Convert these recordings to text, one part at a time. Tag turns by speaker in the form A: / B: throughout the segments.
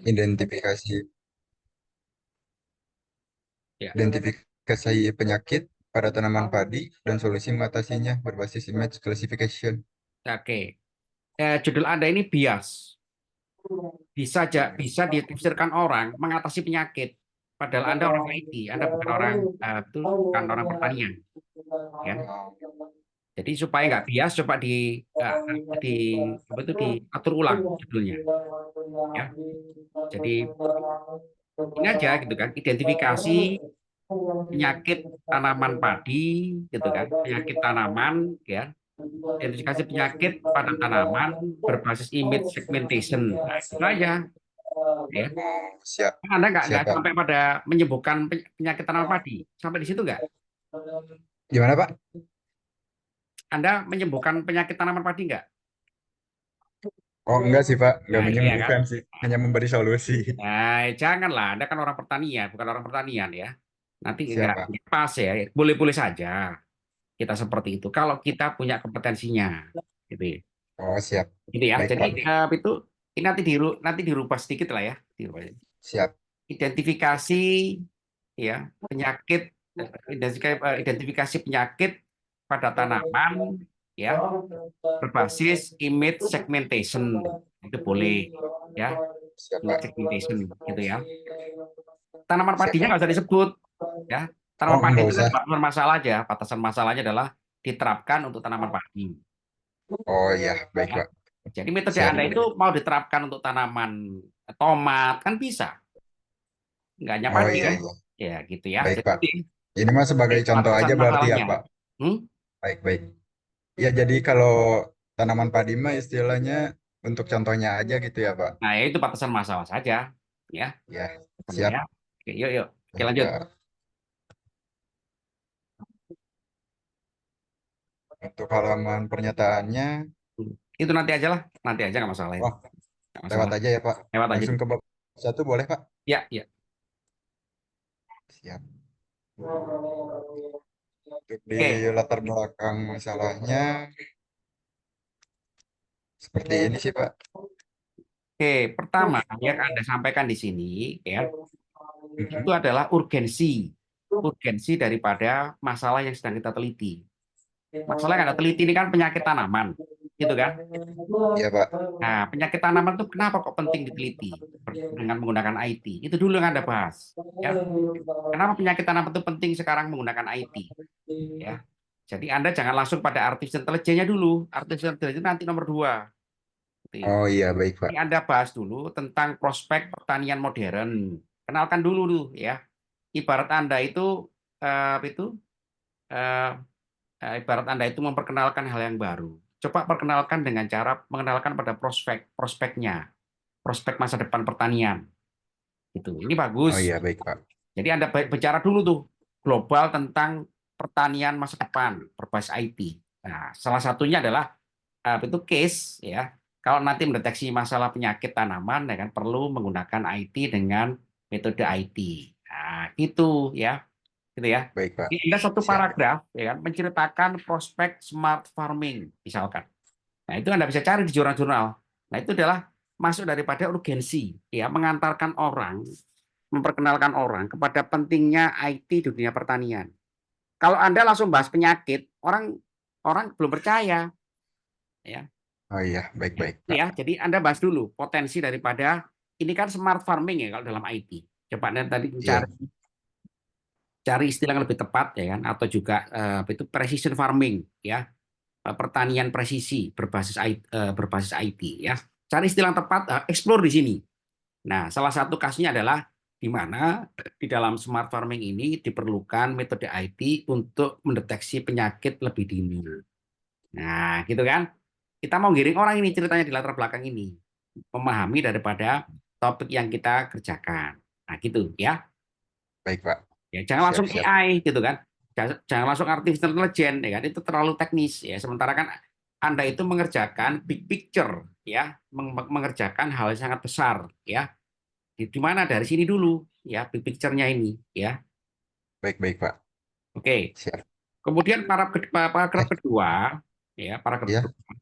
A: Identifikasi
B: Ya,
A: identifikasi penyakit pada tanaman padi dan solusi mengatasinya berbasis image classification.
B: oke. Judul Anda ini bias. Bisa ditafsirkan orang mengatasi penyakit. Padahal Anda orang IT, Anda bukan orang itu bukan orang pertanian, ya. Jadi supaya nggak bias, coba di apa itu diatur ulang judulnya, ya. Jadi ini aja gitu kan, identifikasi penyakit tanaman padi, gitu kan, penyakit tanaman, ya. Identifikasi penyakit pada tanaman berbasis image segmentation. Nah, itu aja, ya.
A: Siap,
B: Anda nggak
A: siap Pak.
B: sampai pada menyembuhkan penyakit tanaman padi, sampai di situ nggak?
A: Gimana Pak?
B: Anda menyembuhkan penyakit tanaman padi nggak?
A: Oh enggak sih Pak, nggak
B: Nah, iya kan?
A: menyembuhkan sih, hanya memberi solusi.
B: Nah, janganlah, Anda kan orang pertanian, bukan orang pertanian ya. Nanti
A: Siap
B: nggak
A: Pak.
B: pas ya. Boleh-boleh saja kita seperti itu. Kalau kita punya kompetensinya, gitu ya.
A: Oh siap.
B: Gitu ya.
A: Baik
B: Jadi
A: Pak.
B: itu ini nanti dirubah sedikit lah ya. Dirubah.
A: Siap.
B: Identifikasi ya penyakit, identifikasi penyakit pada tanaman ya berbasis image segmentation itu boleh ya,
A: Siap
B: image
A: Pak.
B: segmentation gitu ya. Tanaman
A: Siap
B: padinya
A: Pak.
B: nggak usah disebut ya.
A: Oh
B: Tanaman padi
A: enggak
B: itu kan
A: usah.
B: batasan masalah aja. Batasan masalahnya adalah diterapkan untuk tanaman padi
A: Oh iya, baik
B: ya.
A: Pak.
B: Jadi metode
A: Siap.
B: Anda itu mau diterapkan untuk tanaman tomat kan bisa, nggak hanya
A: Oh
B: padi
A: iya
B: kan?
A: iya.
B: Ya gitu ya.
A: Baik Pak.
B: Jadi
A: Ini mah sebagai contoh
B: batasan
A: aja berarti ya
B: masalahnya.
A: Pak.
B: Hmm?
A: Baik baik. Ya jadi kalau tanaman padi mah istilahnya untuk contohnya aja gitu ya Pak.
B: Nah, ya itu batasan masalah saja ya.
A: Ya,
B: Benar ya.
A: siap.
B: Oke, yuk yuk. Oke,
A: Baik
B: lanjut.
A: Pak. Untuk halaman pernyataannya,
B: Itu nanti aja lah, nanti aja nggak masalah itu.
A: wah,
B: Nggak
A: lewat
B: masalah.
A: aja ya Pak.
B: Lewat aja
A: Langsung
B: dulu.
A: ke bab satu boleh Pak?
B: Ya, ya.
A: Siap. Untuk di
B: Oke,
A: latar belakang masalahnya seperti ini sih Pak.
B: oke. Pertama yang Anda sampaikan di sini ya, itu
A: Mhm.
B: adalah urgensi. Urgensi daripada masalah yang sedang kita teliti. Masalah yang Anda teliti ini kan penyakit tanaman, gitu kan?
A: Iya Pak.
B: Nah, penyakit tanaman itu kenapa kok penting diteliti dengan menggunakan IT? Itu dulu yang Anda bahas, ya. Kenapa penyakit tanaman itu penting sekarang menggunakan IT? Ya. Jadi Anda jangan langsung pada artificial intelligence-nya dulu. Artificial intelligence nanti nomor dua. Gitu.
A: Oh iya baik Pak.
B: Ini Anda bahas dulu tentang prospek pertanian modern. Kenalkan dulu tuh ya. Ibarat Anda itu eh, ibarat Anda itu memperkenalkan hal yang baru. Coba perkenalkan dengan cara mengenalkan pada prospeknya, prospek masa depan pertanian. Gitu. Ini
A: Oh
B: bagus.
A: iya baik Pak.
B: Jadi Anda bicara dulu tuh global tentang pertanian masa depan berbasis IT. Nah, salah satunya adalah itu case ya. Kalau nanti mendeteksi masalah penyakit tanaman ya kan perlu menggunakan IT dengan metode IT. Nah, gitu ya. Gitu ya.
A: Baik Pak.
B: Ini ada satu
A: Siap.
B: paragraf ya kan menceritakan prospek smart farming misalkan. Nah, itu Anda bisa cari di jurnal-jurnal. Nah, itu adalah masuk daripada urgensi ya mengantarkan orang, memperkenalkan orang kepada pentingnya IT di dunia pertanian. Kalau Anda langsung bahas penyakit, orang orang belum percaya ya.
A: Oh iya baik-baik Pak.
B: Ya, jadi Anda bahas dulu potensi daripada ini kan smart farming ya kalau dalam IT. Coba Anda tadi
A: Iya.
B: cari istilah yang lebih tepat ya kan atau juga itu precision farming ya, pertanian presisi berbasis IT ya. Cari istilah yang tepat, explore di sini. Nah, salah satu kasusnya adalah di mana di dalam smart farming ini diperlukan metode IT untuk mendeteksi penyakit lebih dini. Nah, gitu kan? Kita mau giring orang ini ceritanya di latar belakang ini, memahami daripada topik yang kita kerjakan. Nah, gitu ya.
A: Baik Pak.
B: Ya, jangan langsung
A: Siap-siap.
B: AI gitu kan. Jangan langsung artificial intelligence ya kan. Itu terlalu teknis ya. Sementara kan Anda itu mengerjakan big picture ya, mengerjakan hal yang sangat besar ya. Di mana dari sini dulu ya big picture-nya ini ya.
A: Baik-baik Pak.
B: Oke.
A: Siap.
B: Kemudian paragraf
A: Eh,
B: kedua ya, paragraf
A: ya.
B: kedua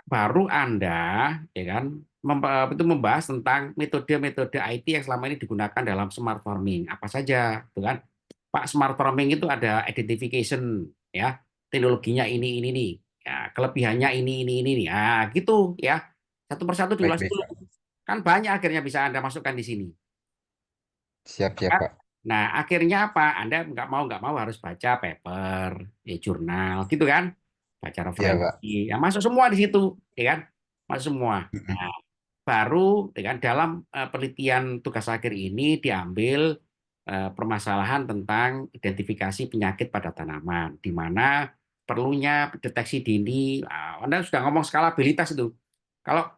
B: baru Anda ya kan itu membahas tentang metode-metode IT yang selama ini digunakan dalam smart farming. Apa saja, gitu kan? Pak, smart farming itu ada identification, ya, teknologinya ini nih, ya, kelebihannya ini nih, ah, gitu, ya, satu persatu
A: Baik,
B: diulas
A: baik,
B: dulu.
A: Pak.
B: Kan banyak akhirnya bisa Anda masukkan di sini.
A: Siap, siap,
B: Kan?
A: Pak.
B: Nah, akhirnya apa? Anda nggak mau harus baca paper, ya, jurnal, gitu kan? Baca
A: Iya, Pak.
B: referensi, ya, masuk semua di situ, ya kan? Masuk semua.
A: Mm-mm.
B: Nah, baru dengan dalam penelitian tugas akhir ini diambil permasalahan tentang identifikasi penyakit pada tanaman, di mana perlunya deteksi dini. Anda sudah ngomong skalabilitas itu. Kalau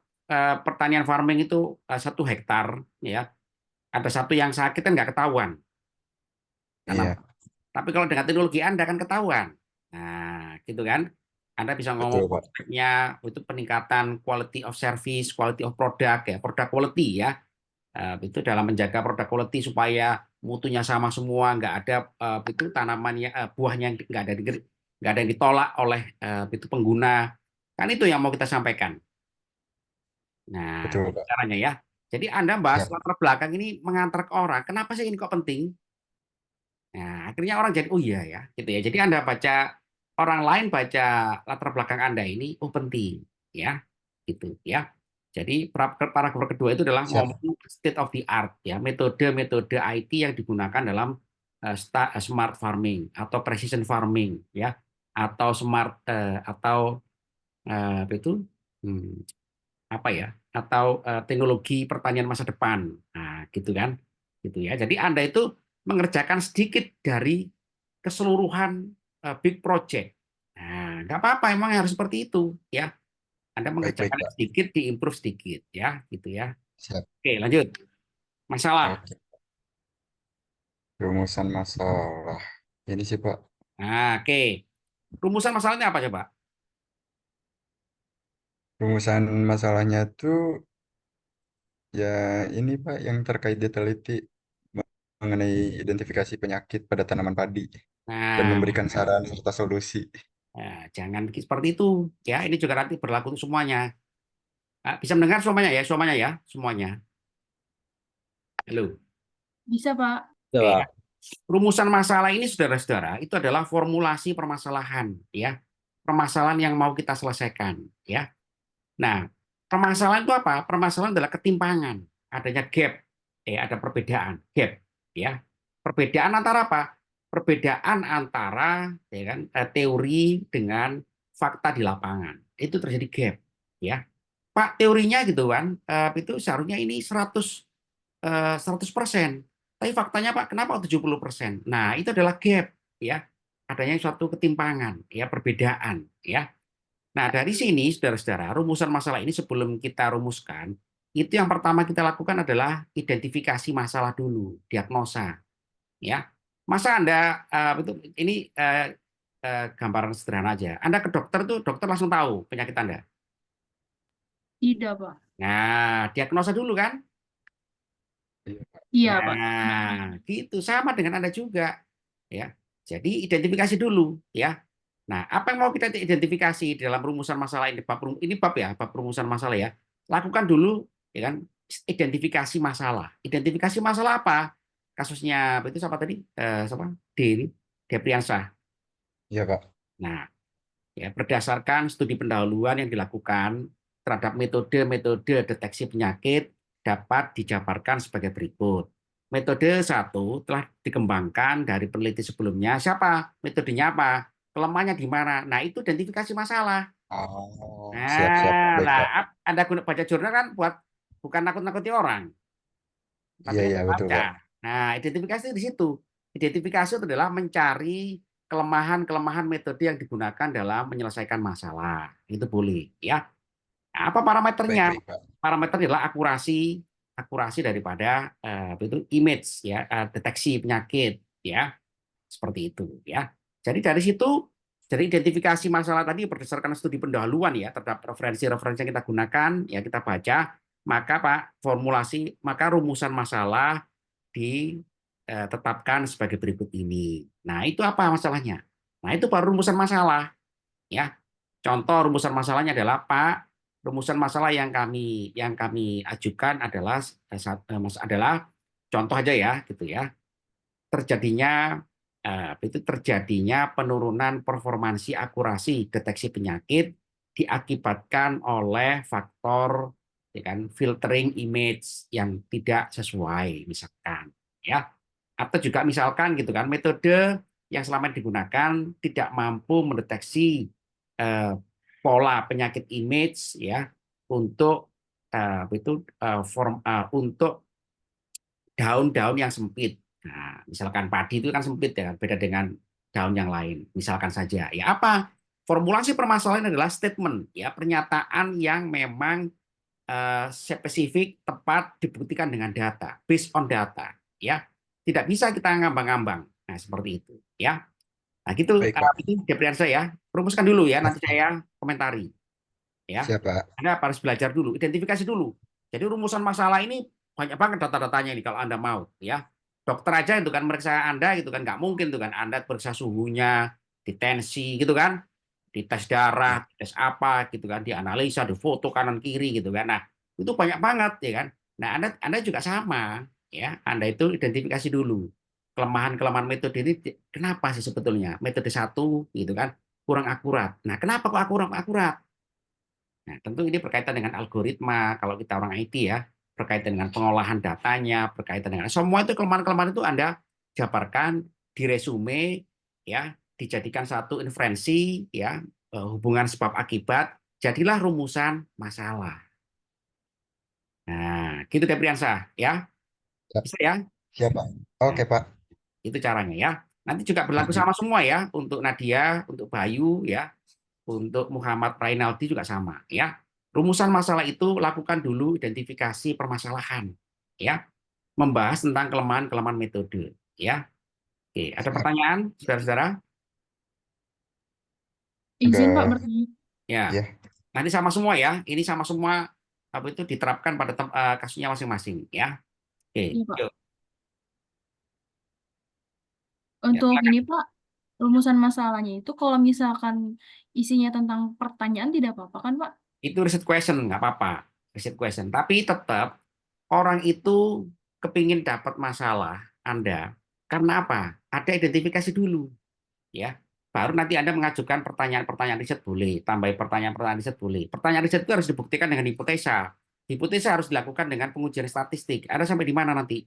B: pertanian farming itu 1 hektar, ya, ada satu yang sakit kan nggak ketahuan tanaman.
A: Iya,
B: Tapi kalau dengan teknologi Anda kan ketahuan. Nah, gitu kan? Anda bisa ngomong
A: betul, Pak.
B: konsepnya itu peningkatan quality of service, quality of product, ya, product quality, ya. Itu dalam menjaga produk quality supaya mutunya sama semua, nggak ada itu tanamannya, buahnya nggak ada yang ditolak oleh itu pengguna. Kan itu yang mau kita sampaikan. Nah,
A: Betul,
B: gitu
A: Pak.
B: caranya, ya. Jadi Anda bahas
A: Siap.
B: latar belakang ini mengantar ke orang. Kenapa sih ini kok penting? Nah, akhirnya orang jadi, oh iya ya, gitu ya. Jadi Anda baca, orang lain baca latar belakang Anda ini, oh penting, ya, gitu ya. Jadi paragraf kedua itu adalah
A: Siap.
B: ngomong state of the art, ya, metode-metode IT yang digunakan dalam smart farming atau precision farming, ya, atau smart atau apa itu, hmm, apa ya, atau teknologi pertanian masa depan, nah gitu kan, gitu ya. Jadi Anda itu mengerjakan sedikit dari keseluruhan big project. Nah, nggak apa-apa, emang harus seperti itu, ya. Anda
A: Baik, baik,
B: mengerjakan
A: Pak.
B: sedikit, diimprove sedikit, ya, gitu ya.
A: Siap.
B: Oke, lanjut. Masalah.
A: Oke. Rumusan masalah. Ini sih, Pak.
B: Nah, oke. Rumusan masalahnya apa coba?
A: Rumusan masalahnya tuh ya ini, Pak, yang terkait detaility mengenai identifikasi penyakit pada tanaman padi dan
B: Nah,
A: memberikan saran serta solusi.
B: jangan seperti itu, ya. Ini juga nanti berlaku untuk semuanya. Bisa mendengar semuanya ya, semuanya. Halo.
C: Bisa, Pak.
B: Oke, ya.
A: Ya,
B: Rumusan masalah ini, saudara-saudara, itu adalah formulasi permasalahan, ya. Permasalahan yang mau kita selesaikan, ya. Nah, permasalahan itu apa? Permasalahan adalah ketimpangan, adanya gap, ada perbedaan, gap, ya. Perbedaan antara apa? Perbedaan antara, ya kan, teori dengan fakta di lapangan. Itu terjadi gap, ya. Pak, teorinya gitu kan, itu seharusnya ini 100%. Tapi faktanya Pak, kenapa 70%? Nah, itu adalah gap, ya. Adanya suatu ketimpangan, ya, perbedaan, ya. Nah, dari sini saudara-saudara, rumusan masalah ini sebelum kita rumuskan, itu yang pertama kita lakukan adalah identifikasi masalah dulu, diagnosa, ya. Masa Anda itu ini gambaran sederhana aja. Anda ke dokter tuh, dokter langsung tahu penyakit Anda.
C: Tidak, Pak.
B: Nah, diagnosa dulu kan?
A: iya,
C: Iya, Pak.
B: Nah, gitu sama dengan Anda juga, ya. Jadi identifikasi dulu, ya. Nah, apa yang mau kita identifikasi dalam rumusan masalah ini, ini bab, ya, bab rumusan masalah, ya. Lakukan dulu, ya kan, identifikasi masalah. Identifikasi masalah apa? Kasusnya itu siapa tadi? Siapa? D ini, Depriansah.
A: iya, Pak.
B: Nah, ya, berdasarkan studi pendahuluan yang dilakukan terhadap metode-metode deteksi penyakit dapat dijabarkan sebagai berikut. Metode satu telah dikembangkan dari peneliti sebelumnya. Siapa? Metodenya apa? Kelemahannya di mana? Nah, itu identifikasi masalah.
A: Oh, siap, siap.
B: Nah,
A: Baik,
B: lah,
A: Pak.
B: Anda baca jurnal kan buat bukan nakut-nakuti orang, tapi
A: Iya,
B: kan
A: iya, betul,
B: baca.
A: Pak.
B: Nah, identifikasi di situ. Identifikasi itu adalah mencari kelemahan-kelemahan metode yang digunakan dalam menyelesaikan masalah. Itu boleh, ya. Nah, apa
A: Baik,
B: parameternya?
A: baik, Pak.
B: Parameter adalah akurasi, akurasi daripada itu image, ya, deteksi penyakit, ya, seperti itu, ya. Jadi dari situ, dari identifikasi masalah tadi berdasarkan studi pendahuluan, ya, terhadap referensi-referensi yang kita gunakan, ya, kita baca, maka Pak, formulasi, maka rumusan masalah ditetapkan sebagai berikut ini. Nah, itu apa masalahnya? Nah, itu baru rumusan masalah, ya. Contoh rumusan masalahnya adalah Pak, rumusan masalah yang kami ajukan adalah adalah contoh aja ya, gitu ya. Terjadinya penurunan performansi akurasi deteksi penyakit diakibatkan oleh faktor ya kan filtering image yang tidak sesuai misalkan ya, atau juga misalkan gitu kan metode yang selama ini digunakan tidak mampu mendeteksi eh, pola penyakit image ya untuk untuk daun-daun yang sempit. Nah, misalkan padi itu kan sempit ya, beda dengan daun yang lain. Misalkan saja, ya apa? Formulasi permasalahan adalah statement, ya pernyataan yang memang spesifik, tepat, dibuktikan dengan data, based on data, ya. Tidak bisa kita ngambang-ngambang. Nah, seperti itu, ya. Nah, gitu,
A: Baik, Pak.
B: itu Deprian saya. Rumuskan dulu ya, nanti saya komentari, ya.
A: Siap, Pak.
B: Anda harus belajar dulu, identifikasi dulu. Jadi rumusan masalah ini banyak banget data-datanya ini kalau Anda mau, ya. Dokter aja itu kan meriksa Anda gitu kan nggak mungkin tuh kan Anda periksa suhunya, ditensi gitu kan, dites darah, tes apa gitu kan, dianalisa, difoto kanan kiri gitu kan. Nah, itu banyak banget ya kan. Nah, Anda juga sama ya. Anda itu identifikasi dulu kelemahan-kelemahan metode ini kenapa sih sebetulnya metode satu gitu kan kurang akurat. Nah, kenapa kok kurang akurat? Nah, tentu ini berkaitan dengan algoritma, kalau kita orang IT ya, berkaitan dengan pengolahan datanya, berkaitan dengan semua itu kelemahan-kelemahan itu Anda jabarkan di resume, ya, dijadikan satu inferensi, ya, hubungan sebab akibat, jadilah rumusan masalah. Nah, gitu Depriansa, ya,
A: Siap,
B: bisa ya?
A: siap, Pak.
B: Nah,
A: Oke, Pak.
B: itu caranya ya. Nanti juga berlaku
A: Mm-mm.
B: sama semua ya, untuk Nadia, untuk Bayu, ya, untuk Muhammad Rainaldi juga sama ya. Rumusan masalah itu lakukan dulu identifikasi permasalahan ya, membahas tentang kelemahan-kelemahan metode ya. Oke, ada
A: Siap.
B: pertanyaan saudara-saudara?
C: Izin Pak
A: Udah,
C: bertanya.
B: Ya,
A: ya.
B: nanti sama semua ya. Ini sama semua apa itu diterapkan pada kasusnya masing-masing ya. Oke,
C: Iya Pak.
B: yuk. Ya,
C: Untuk
B: silakan.
C: ini Pak, rumusan masalahnya itu kalau misalkan isinya tentang pertanyaan tidak apa-apa kan Pak?
B: Itu riset question nggak apa-apa, riset question. Tapi tetap orang itu kepingin dapat masalah Anda karena apa? Ada identifikasi dulu. Ya, baru nanti Anda mengajukan pertanyaan-pertanyaan riset boleh, tambahin pertanyaan-pertanyaan riset boleh. Pertanyaan riset itu harus dibuktikan dengan hipotesa. Hipotesa harus dilakukan dengan pengujian statistik. Ada sampai di mana nanti?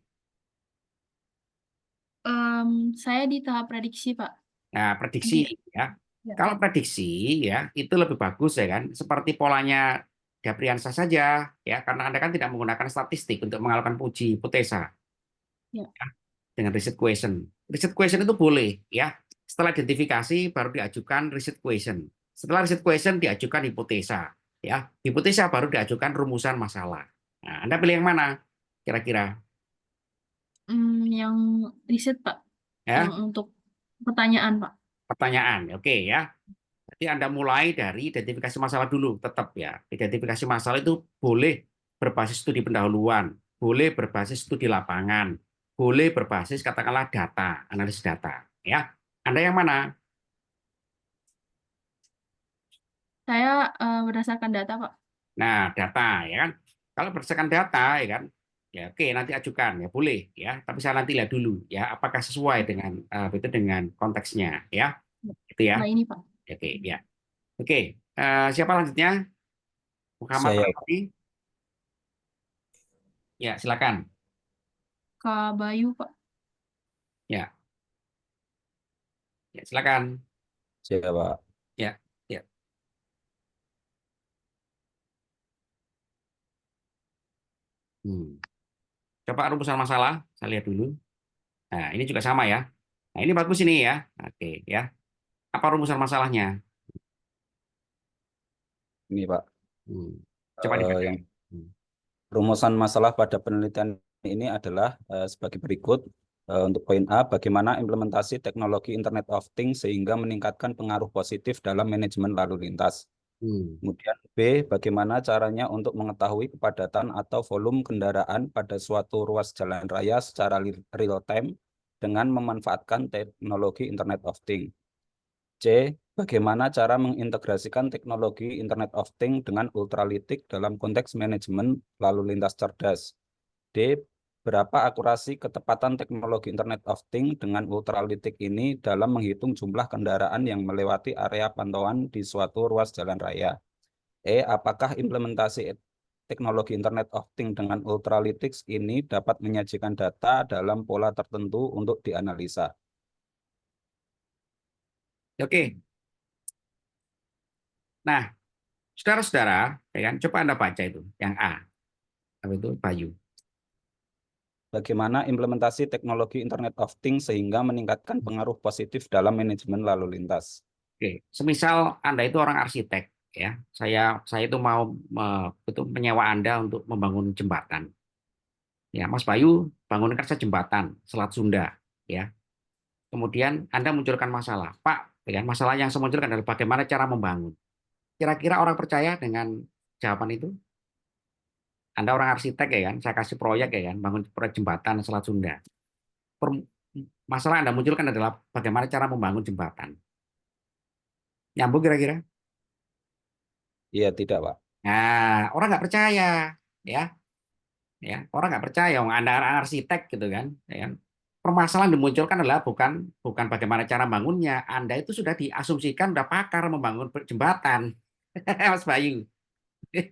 C: Saya di tahap prediksi Pak.
B: Nah,
C: Nanti,
B: prediksi ya.
C: ya.
B: Kalau prediksi ya, itu lebih bagus ya kan. Seperti polanya Dapriansa saja ya, karena Anda kan tidak menggunakan statistik untuk mengajukan uji hipotesa.
C: Ya.
B: Dengan riset question. Riset question itu boleh ya. Setelah identifikasi baru diajukan riset question. Setelah riset question diajukan hipotesa ya. Hipotesa baru diajukan rumusan masalah. Nah, Anda pilih yang mana kira-kira?
C: Yang riset Pak, yang
B: Ya,
C: untuk pertanyaan Pak.
B: pertanyaan. Oke ya. Jadi Anda mulai dari identifikasi masalah dulu, tetap ya. Identifikasi masalah itu boleh berbasis studi pendahuluan, boleh berbasis studi lapangan, boleh berbasis katakanlah data, analisis data. Ya, Anda yang mana?
C: Saya berdasarkan data Pak.
B: Nah, data ya kan. Kalau berdasarkan data ya kan, ya oke nanti ajukan ya boleh ya. Tapi saya nanti lihat dulu ya apakah sesuai dengan itu dengan konteksnya ya. Itu ya.
C: Nah ini Pak,
B: Oke ya. Oke. Siapa lanjutnya? Muhammad
D: Saya,
B: Rahmadi. Ya, silakan.
C: Kak Bayu Pak.
B: Ya, ya silakan.
D: Pak.
B: Ya, ya. Hmm. Coba rumusan masalah, saya lihat dulu. Nah, ini juga sama ya. Nah, ini bagus ini ya. Oke, ya. Apa rumusan masalahnya?
D: Ini Pak,
B: Hmm. Coba dibaca.
D: yang
B: Hmm.
D: rumusan masalah pada penelitian ini adalah sebagai berikut. Untuk poin A, bagaimana implementasi teknologi Internet of Things sehingga meningkatkan pengaruh positif dalam manajemen lalu lintas.
B: Hmm.
D: Kemudian B, bagaimana caranya untuk mengetahui kepadatan atau volume kendaraan pada suatu ruas jalan raya secara real time dengan memanfaatkan teknologi Internet of Things. C. Bagaimana cara mengintegrasikan teknologi Internet of Things dengan ultralitik dalam konteks manajemen lalu lintas cerdas? D. Berapa akurasi ketepatan teknologi Internet of Things dengan ultralitik ini dalam menghitung jumlah kendaraan yang melewati area pantauan di suatu ruas jalan raya? E. Apakah implementasi teknologi Internet of Things dengan ultralitik ini dapat menyajikan data dalam pola tertentu untuk dianalisa?
B: Oke. Nah, saudara-saudara, ya kan, coba Anda baca itu yang A. Apa itu, Bayu?
D: Bagaimana implementasi teknologi Internet of Things sehingga meningkatkan pengaruh positif dalam manajemen lalu lintas?
B: Oke, semisal Anda itu orang arsitek, ya, saya itu mau menyewa Anda untuk membangun jembatan. Ya, Mas Bayu bangunkan saja jembatan Selat Sunda, ya. Kemudian Anda munculkan masalah, Pak, ya, masalah yang saya munculkan adalah bagaimana cara membangun. Kira-kira orang percaya dengan jawaban itu? Anda orang arsitek ya kan, saya kasih proyek ya kan, bangun proyek jembatan Selat Sunda. Masalah Anda munculkan adalah bagaimana cara membangun jembatan. Nyambung kira-kira?
D: Iya, tidak, Pak.
B: Nah, orang nggak percaya, ya, orang nggak percaya, Anda arsitek gitu kan, ya kan. Permasalahan dimunculkan adalah bukan bukan bagaimana cara bangunnya, Anda itu sudah diasumsikan udah pakar membangun jembatan, Mas Bayu.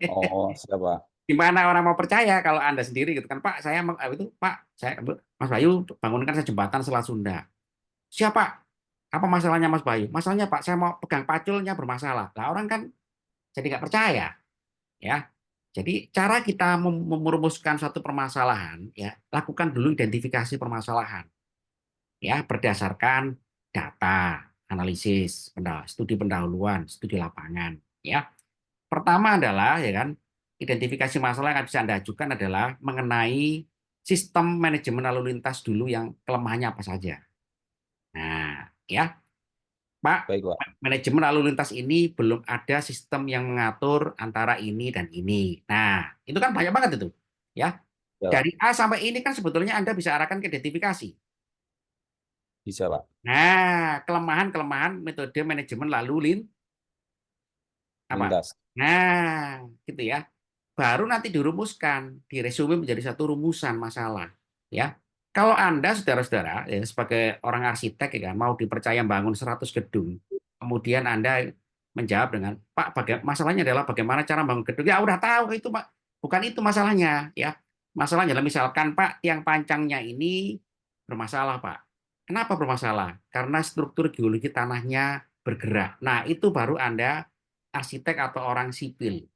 D: Oh, siapa?
B: Gimana orang mau percaya kalau Anda sendiri gitu kan, Pak, itu Pak, Mas Bayu bangunkan saya jembatan Selat Sunda. Siapa? Apa masalahnya Mas Bayu? Masalahnya Pak, saya mau pegang paculnya bermasalah. Lah orang kan jadi nggak percaya, ya. Jadi cara kita merumuskan suatu permasalahan, ya, lakukan dulu identifikasi permasalahan, ya, berdasarkan data, analisis, studi pendahuluan, studi lapangan, ya. Pertama adalah, ya kan, identifikasi masalah yang bisa Anda ajukan adalah mengenai sistem manajemen lalu lintas dulu yang kelemahannya apa saja. Nah, ya, Pak,
D: Baik, Pak.
B: manajemen lalu lintas ini belum ada sistem yang mengatur antara ini dan ini. Nah, itu kan banyak banget itu. Ya,
D: Ya, Pak.
B: dari A sampai ini kan sebetulnya Anda bisa arahkan ke identifikasi.
D: Bisa, Pak.
B: Nah, kelemahan-kelemahan metode manajemen lalu apa?
D: Lintas.
B: Nah, gitu ya. Baru nanti dirumuskan, diresume menjadi satu rumusan masalah. Ya, kalau Anda, saudara-saudara, ya, sebagai orang arsitek, ya kan, mau dipercaya bangun 100 gedung, kemudian Anda menjawab dengan, Pak, masalahnya adalah bagaimana cara bangun gedung. Ya, udah tahu itu, Pak. Bukan itu masalahnya. Ya, masalahnya adalah misalkan, Pak, tiang pancangnya ini bermasalah, Pak. Kenapa bermasalah? Karena struktur geologi tanahnya bergerak. Nah, itu baru Anda arsitek atau orang sipil.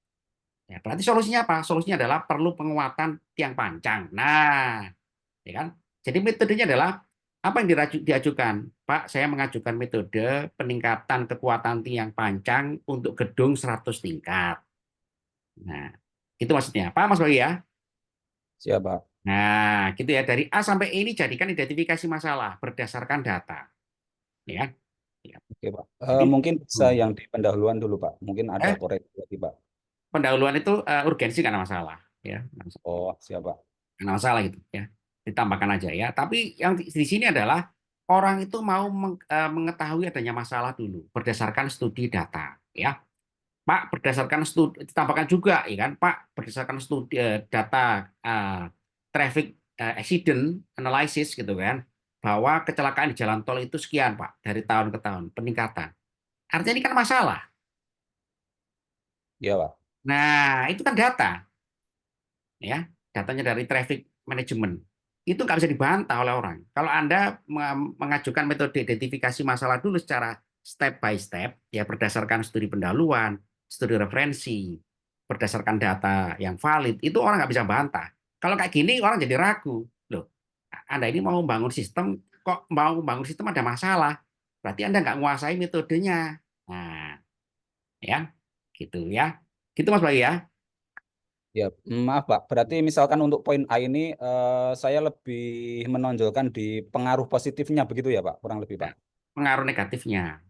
B: Ya, berarti solusinya apa? Solusinya adalah perlu penguatan tiang pancang. Nah, ya kan? Jadi metodenya adalah apa yang diajukan? Pak, saya mengajukan metode peningkatan kekuatan tiang pancang untuk gedung 100 tingkat. Nah, itu maksudnya. Pak, Mas Bayu ya?
D: Siapa?
B: Nah, gitu ya. Dari A sampai E ini jadikan identifikasi masalah berdasarkan data. Ya kan? Ya.
D: Oke, Pak.
B: Jadi,
D: Mungkin bisa yang di pendahuluan dulu, Pak. Mungkin ada
B: eh,
D: koreksi lagi, Pak.
B: pendahuluan itu urgensi karena masalah. Ya,
D: Oh, siapa?
B: nggak masalah gitu ya, ditambahkan aja ya. Tapi yang di sini adalah orang itu mau mengetahui adanya masalah dulu berdasarkan studi data ya, Pak. Berdasarkan studi ditambahkan juga ya kan, Pak, berdasarkan studi data traffic accident analysis gitu kan, bahwa kecelakaan di jalan tol itu sekian Pak dari tahun ke tahun peningkatan. Artinya ini kan masalah.
D: Iya, Pak.
B: Nah, itu kan data, ya, datanya dari traffic management. Itu nggak bisa dibantah oleh orang. Kalau Anda mengajukan metode identifikasi masalah dulu secara step by step, ya, berdasarkan studi pendahuluan, studi referensi, berdasarkan data yang valid, itu orang nggak bisa bantah. Kalau kayak gini orang jadi ragu. Loh, Anda ini mau membangun sistem, kok mau membangun sistem ada masalah? Berarti Anda nggak menguasai metodenya. Nah, ya, gitu ya. Gitu Mas Bayu ya.
D: Ya, maaf, Pak. Berarti misalkan untuk poin A ini saya lebih menonjolkan di pengaruh positifnya begitu ya, Pak? Kurang lebih, Pak.
B: Pengaruh negatifnya.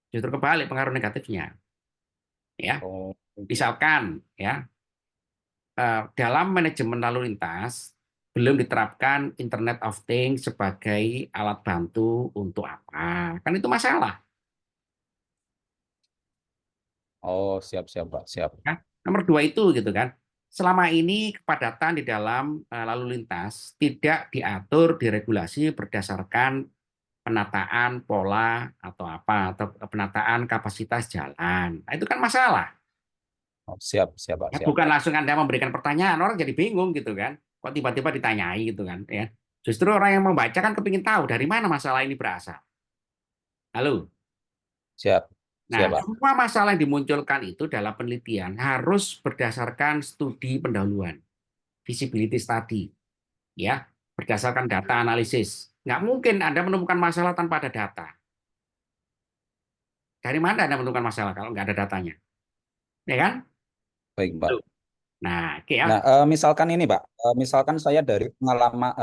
B: Justru kebalik pengaruh negatifnya. Ya,
D: Oh, oke.
B: misalkan ya, dalam manajemen lalu lintas belum diterapkan Internet of Things sebagai alat bantu untuk apa? Kan itu masalah.
D: Oh, siap, siap, Pak. Siap.
B: Ya. Nomor dua itu gitu kan. Selama ini kepadatan di dalam lalu lintas tidak diatur, diregulasi berdasarkan penataan pola atau apa atau penataan kapasitas jalan. Nah, itu kan masalah.
D: Oh, siap, siap, Pak.
B: Ya,
D: Siap.
B: bukan langsung Anda memberikan pertanyaan, orang jadi bingung gitu kan. Kok tiba-tiba ditanyai gitu kan ya. Justru orang yang membaca kan kepingin tahu dari mana masalah ini berasal. Halo.
D: Siap.
B: Nah,
D: Siap, Pak.
B: semua masalah yang dimunculkan itu dalam penelitian harus berdasarkan studi pendahuluan, feasibility study, ya, berdasarkan data analisis. Nggak mungkin Anda menemukan masalah tanpa ada data. Dari mana Anda menemukan masalah kalau nggak ada datanya? Ya kan?
D: Baik, Pak.
B: Nah, oke ya.
D: Nah, misalkan ini, Pak. Misalkan saya dari pengalaman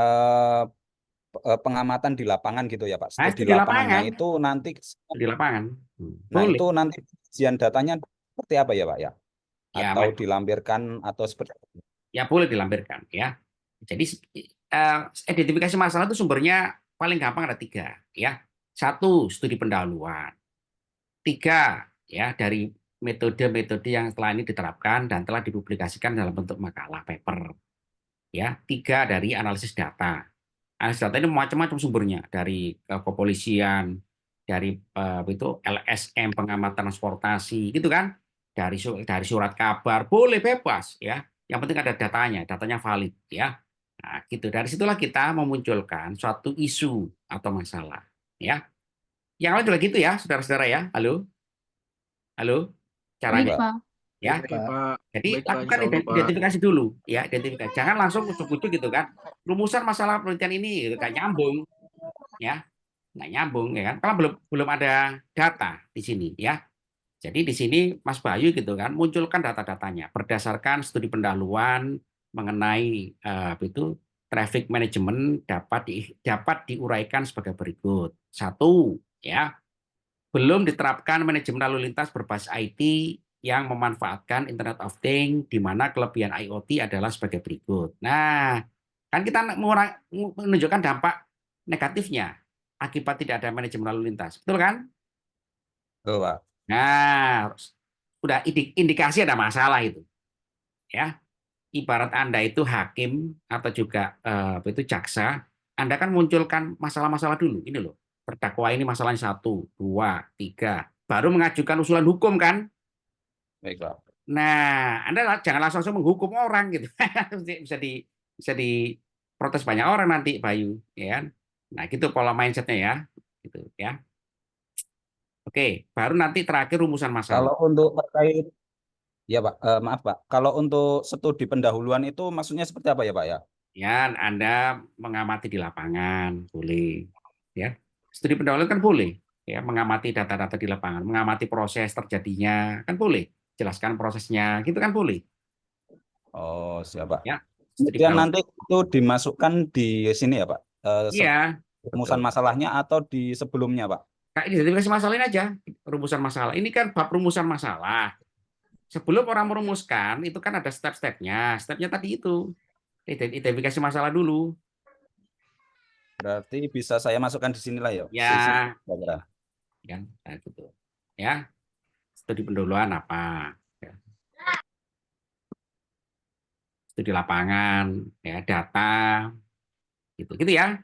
D: pengamatan di lapangan gitu ya, Pak.
B: Nah,
D: Studi
B: studi
D: lapangannya
B: lapangan,
D: itu nanti,
B: studi lapangan.
D: nah
B: Boleh.
D: itu nanti kajian datanya seperti apa ya, Pak ya?
B: Ya,
D: Atau dilampirkan atau seperti apa?
B: ya boleh dilampirkan ya. Jadi eh, identifikasi masalah itu sumbernya paling gampang ada tiga ya. Satu, studi pendahuluan. Tiga, ya dari metode-metode yang setelah ini diterapkan dan telah dipublikasikan dalam bentuk makalah paper. Ya, tiga dari analisis data. Analisis data ini macam-macam sumbernya dari kepolisian, dari itu LSM pengamatan transportasi, gitu kan? Dari surat kabar, boleh bebas ya. Yang penting ada datanya, datanya valid ya. Nah, gitu. Dari situlah kita memunculkan suatu isu atau masalah ya. Yang lain juga gitu ya, saudara-saudara ya. Halo, halo.
C: Baik,
B: Caranya
D: Pak?
C: Pak.
B: ya.
E: Oke, Pak.
B: Jadi
E: Baik, Pak.
B: lakukan
E: Insya Allah, Pak.
B: identifikasi dulu, ya identifikasi. Jangan langsung ujuk-ujuk gitu kan. Rumusan masalah penelitian ini gitu, nggak nyambung, ya nggak nyambung, ya kan? Kalau belum belum ada data di sini, ya. Jadi di sini Mas Bayu gitu kan, munculkan data-datanya berdasarkan studi pendahuluan mengenai itu traffic management dapat diuraikan sebagai berikut. Satu, ya belum diterapkan manajemen lalu lintas berbasis IT yang memanfaatkan Internet of Things, di mana kelebihan IoT adalah sebagai berikut. Nah, kan kita menunjukkan dampak negatifnya akibat tidak ada manajemen lalu lintas. Betul kan?
D: Betul, Pak.
B: Nah, udah indikasi ada masalah itu. Ya, ibarat Anda itu hakim atau juga itu jaksa, Anda kan munculkan masalah-masalah dulu. Ini loh, terdakwa ini masalahnya satu, dua, tiga, baru mengajukan usulan hukum kan?
D: Baik, Pak.
B: Nah, Anda jangan langsung menghukum orang gitu. Bisa diprotes banyak orang nanti, Bayu, ya kan? Nah, gitu pola mindsetnya ya, gitu ya. Oke, baru nanti terakhir rumusan masalah.
D: Kalau untuk terkait, ya Pak, maaf Pak. Kalau untuk studi pendahuluan itu maksudnya seperti apa ya Pak ya?
B: Ya, Anda mengamati di lapangan, boleh. Ya, studi pendahuluan kan boleh. Ya, mengamati data-data di lapangan, mengamati proses terjadinya, kan boleh. Jelaskan prosesnya, gitu kan boleh.
D: Oh, siap Pak.
B: Ya, studi
D: Kemudian
B: pendahuluan.
D: nanti itu dimasukkan di sini ya Pak,
B: Iya,
D: rumusan
B: betul.
D: masalahnya atau di sebelumnya Pak?
B: Kayak identifikasi masalah ini aja, rumusan masalah. Ini kan bab rumusan masalah. Sebelum orang merumuskan, itu kan ada step-stepnya. Stepnya tadi itu, identifikasi masalah dulu.
D: Berarti bisa saya masukkan di sinilah ya, sisi.
B: Ya, kan, nah, gitu. Ya, studi pendahuluan apa? Ya, studi lapangan, ya, data, gitu ya.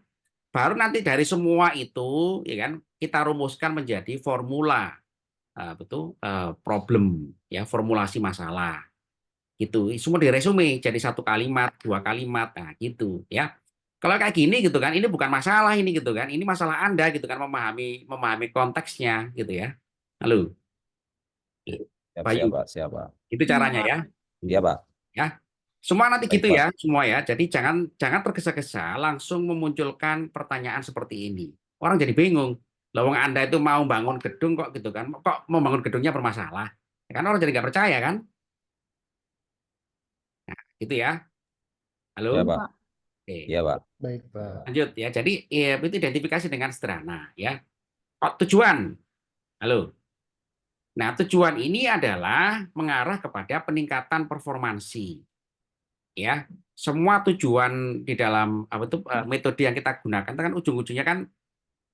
B: Baru nanti dari semua itu, ya kan, kita rumuskan menjadi formula, problem, ya, formulasi masalah. Gitu, semua diresume jadi satu kalimat, dua kalimat, nah gitu, ya. Kalau kayak gini gitu kan, ini bukan masalah ini gitu kan, ini masalah Anda gitu kan, memahami konteksnya gitu ya. Halo,
D: Siap, siap
B: Bayu,
D: Pak, siap Pak.
B: itu
C: Iya,
B: caranya
C: Pak.
B: ya.
D: Iya Pak,
B: Ya, semua nanti
D: baik
B: gitu
D: Pak.
B: ya, semua ya. Jadi jangan jangan tergesa-gesa langsung memunculkan pertanyaan seperti ini. Orang jadi bingung. Lawang Anda itu mau bangun gedung kok gitu kan? Kok mau bangun gedungnya bermasalah? Ya kan orang jadi nggak percaya kan? Gitu ya. Halo,
D: Iya
C: Iya,
D: Pak,
C: Pak.
B: oke.
D: iya Pak.
E: Baik, Pak.
B: Lanjut ya. Jadi ya, itu identifikasi dengan sederhana ya. Oh, tujuan. Halo. Nah, tujuan ini adalah mengarah kepada peningkatan performansi. Ya, semua tujuan di dalam apa itu metode yang kita gunakan itu kan ujung-ujungnya kan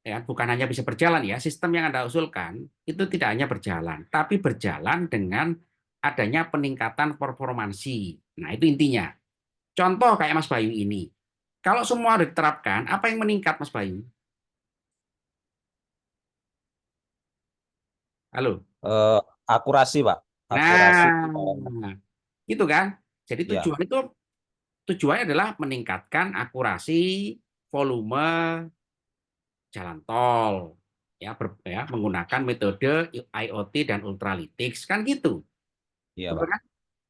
B: ya bukan hanya bisa berjalan ya, sistem yang Anda usulkan itu tidak hanya berjalan, tapi berjalan dengan adanya peningkatan performansi. Nah, itu intinya. Contoh kayak Mas Bayu ini. Kalau semua diterapkan, apa yang meningkat Mas Bayu? Halo.
D: Eh, Akurasi, Pak. Akurasi,
B: Nah, gitu kan. Jadi
D: ya,
B: tujuannya adalah meningkatkan akurasi volume jalan tol ya, menggunakan metode IoT dan ultralytics kan gitu.
D: iya,
B: Betul
D: Pak.
B: kan?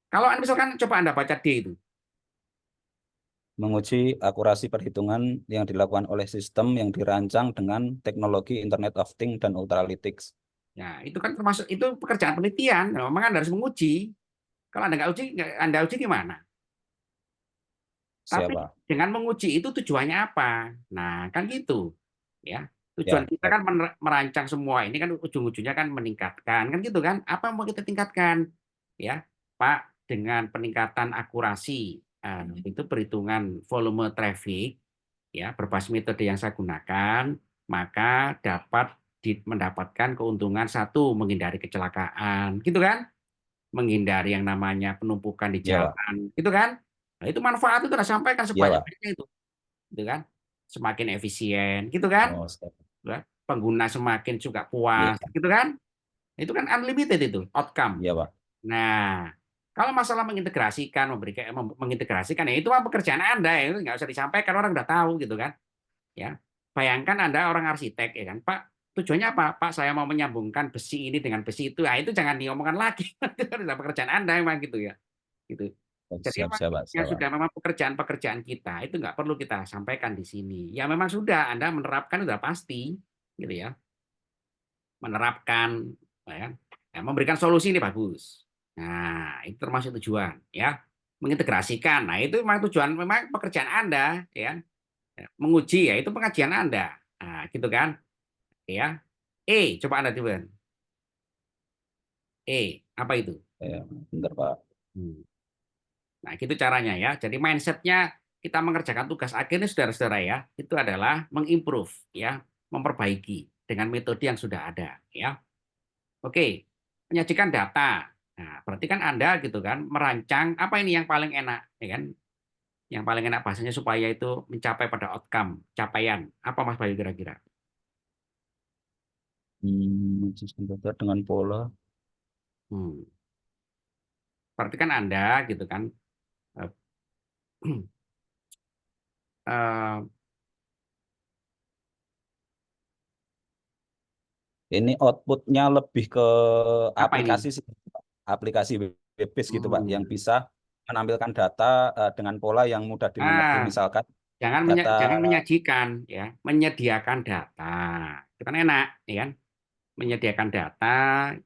B: Kalau misalkan coba Anda baca D itu.
D: Menguji akurasi perhitungan yang dilakukan oleh sistem yang dirancang dengan teknologi Internet of Things dan Ultralytics.
B: Ya, itu kan termasuk itu pekerjaan penelitian. Nah, memang Anda harus menguji. Kalau Anda nggak uji, Anda uji gimana? Tapi
D: Siapa?
B: dengan menguji itu tujuannya apa? Nah, kan gitu. Ya. Tujuan
D: Ya,
B: kita kan merancang semua ini kan ujung-ujungnya kan meningkatkan kan gitu kan? Apa yang mau kita tingkatkan? Ya, Pak, dengan peningkatan akurasi itu perhitungan volume traffic ya berbasis metode yang saya gunakan, maka dapat mendapatkan keuntungan satu menghindari kecelakaan, gitu kan? Menghindari yang namanya penumpukan di
D: ya, Pak.
B: jalan, gitu kan? Nah, itu manfaat itu sudah sampaikan
D: Ya, Pak.
B: sebanyak-banyaknya itu, gitu kan? Semakin efisien, gitu kan?
D: Oh, siap.
B: Ya, pengguna semakin juga
D: Iya,
B: puas, gitu kan? Itu kan unlimited itu outcome.
D: iya, Pak.
B: Nah, kalau masalah mengintegrasikan, memberikan mengintegrasikan ya itu mah pekerjaan Anda ya, itu nggak usah disampaikan orang udah tahu gitu kan. Ya, bayangkan Anda orang arsitek ya kan, Pak. Tujuannya apa? Pak, saya mau menyambungkan besi ini dengan besi itu. Nah, itu jangan diomongkan lagi. Itu kan udah pekerjaan Anda memang gitu ya. Gitu.
D: Oh,
B: Jadi
D: siap,
B: memang
D: siap, Pak.
B: yang
D: Siap, Pak.
B: sudah memang pekerjaan-pekerjaan kita itu nggak perlu kita sampaikan di sini. Ya memang sudah Anda menerapkan sudah pasti, gitu ya. Menerapkan, ya kan? Ya, memberikan solusi ini bagus. Nah, itu termasuk tujuan, ya. Mengintegrasikan. Nah, itu memang tujuan, memang pekerjaan Anda, ya. Menguji ya itu pengajian Anda. Nah, gitu kan? Ya. Coba Anda coba. Apa itu?
D: Ya, bentar, Pak.
B: Hmm. Nah, gitu caranya ya. Jadi mindsetnya kita mengerjakan tugas akhirnya saudara-saudara ya, itu adalah mengimprove ya, memperbaiki dengan metode yang sudah ada ya. Oke, menyajikan data. Nah, berarti kan Anda gitu kan merancang apa ini yang paling enak ya kan? Yang paling enak bahasanya supaya itu mencapai pada outcome, capaian. Apa Mas Bayu kira-kira?
D: Sistem data dengan pola.
B: Hmm. Berarti kan Anda gitu kan eh, eh,
D: Ini outputnya lebih ke
B: apa ini?
D: aplikasi sih, Pak. Aplikasi web-based gitu, Pak, yang
B: Hmm.
D: bisa menampilkan data dengan pola yang mudah dimengerti.
B: Ah,
D: Misalkan
B: jangan
D: data,
B: jangan menyajikan ya, menyediakan data. Itu kan enak, ya kan? Menyediakan data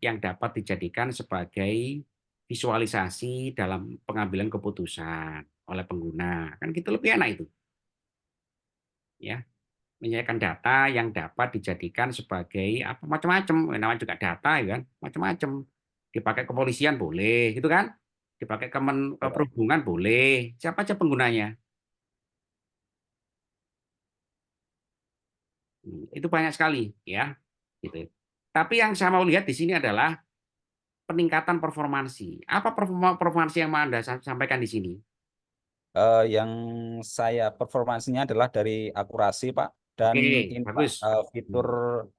B: yang dapat dijadikan sebagai visualisasi dalam pengambilan keputusan oleh pengguna. Kan gitu lebih enak itu, ya. Menyediakan data yang dapat dijadikan sebagai apa macam-macam, namanya juga data ya kan, macam-macam. Dipakai kepolisian boleh, gitu kan? Dipakai Perhubungan boleh, siapa aja penggunanya. Itu banyak sekali ya, gitu. Tapi yang saya mau lihat di sini adalah peningkatan performansi. Apa performansi yang mau Anda sampaikan di sini?
D: yang saya performansinya adalah dari akurasi, Pak, dan
B: Oke,
D: ini, Pak,
B: bagus.
D: fitur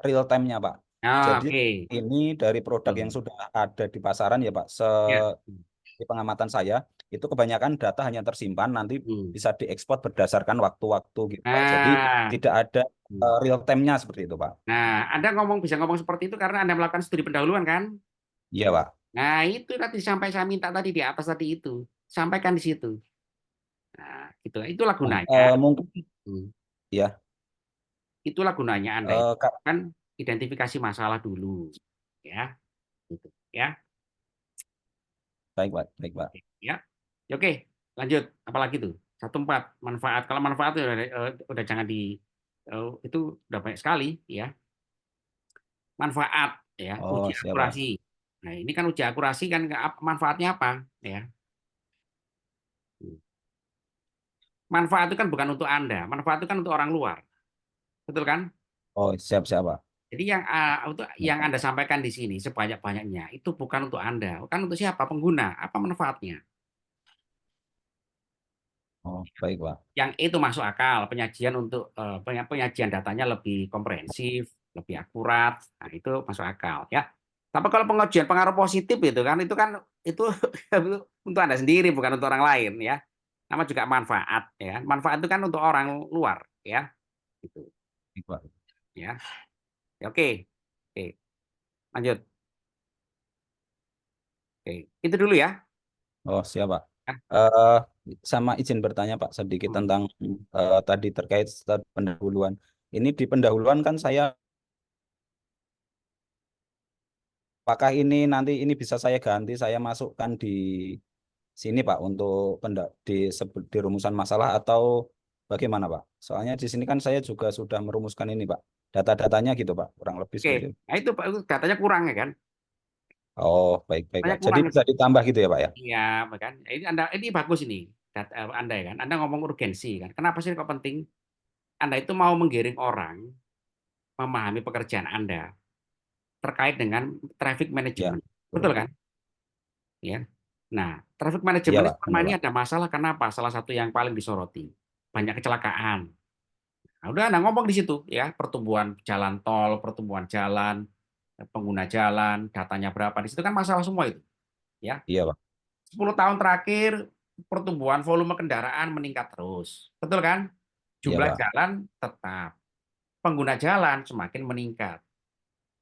D: real time-nya, Pak. Jadi
B: Oke.
D: ini dari produk yang
B: Hmm.
D: sudah ada di pasaran ya, Pak.
B: Ya.
D: Di pengamatan saya itu kebanyakan data hanya tersimpan, nanti
B: Hmm.
D: bisa diekspor berdasarkan waktu-waktu gitu, Pak. Jadi
B: Nah,
D: tidak ada real time-nya seperti itu, Pak.
B: Anda bisa ngomong seperti itu karena Anda melakukan studi pendahuluan kan?
D: Iya, Pak.
B: Nah, itu nanti sampai saya minta tadi di atas tadi itu. Sampaikan di situ. Nah, gitu. Itulah
D: Nah,
B: gunanya.
D: mungkin
B: Hmm.
D: ya,
B: Itulah gunanya Anda itu
D: Kak,
B: kan identifikasi masalah dulu. Ya, gitu. Ya.
D: baik, Pak, baik, Pak.
B: Ya. Ya, oke, lanjut. Apalagi tuh? 1.4 manfaat. Kalau manfaat itu udah jangan itu udah banyak sekali ya. Manfaat ya, uji
D: Oh, siap, Pak.
B: akurasi. Nah, ini kan uji akurasi kan manfaatnya apa ya? Manfaat itu kan bukan untuk Anda, manfaat itu kan untuk orang luar. Betul kan?
D: Oh, siap-siap, Pak.
B: Jadi yang Anda sampaikan di sini sebanyak-banyaknya itu bukan untuk Anda, kan untuk siapa? Pengguna. Apa manfaatnya?
D: Oh, baik, Pak.
B: Yang itu masuk akal, penyajian untuk penyajian datanya lebih komprehensif, lebih akurat. Nah, itu masuk akal ya. Tapi kalau pengajian pengaruh positif itu kan itu untuk Anda sendiri bukan untuk orang lain ya. Nama juga manfaat ya. Manfaat itu kan untuk orang luar ya. Gitu
D: Baik, Pak.
B: ya. Ya, oke. Oke, lanjut. Oke, itu dulu ya.
D: Oh, siap, Pak.
B: Ya.
D: Eh, sama izin bertanya, Pak, sedikit
B: Hmm.
D: tentang tadi terkait pendahuluan. Ini di pendahuluan kan saya, apakah ini nanti ini bisa saya ganti, saya masukkan di sini, Pak, untuk di rumusan masalah atau bagaimana, Pak? Soalnya di sini kan saya juga sudah merumuskan ini, Pak. Data-datanya gitu, Pak, kurang lebih
B: Oke,
D: seperti itu.
B: nah itu Pak, itu datanya kurang ya kan?
D: Oh, baik-baik,
B: Datanya
D: Pak. Jadi
B: kurang.
D: bisa ditambah gitu ya, Pak, ya?
B: Iya, kan? Ini bagus ini. Anda ya kan. Anda ngomong urgensi kan. Kenapa sih kok penting? Anda itu mau menggiring orang memahami pekerjaan Anda terkait dengan traffic
D: Ya,
B: management. Betul
D: betul.
B: kan? Ya. Nah, traffic
D: Iya,
B: management ini
D: Pak,
B: selama
D: benar,
B: ini
D: Pak.
B: ada masalah kenapa? Salah satu yang paling disoroti. Banyak kecelakaan. Nah, udah Anda ngomong di situ ya, pertumbuhan jalan tol, pertumbuhan jalan, pengguna jalan, datanya berapa. Di situ kan masalah semua itu, ya.
D: Iya, Pak.
B: 10 tahun terakhir pertumbuhan volume kendaraan meningkat terus. Betul kan?
D: Iya,
B: Jumlah
D: Pak.
B: jalan tetap, pengguna jalan semakin meningkat.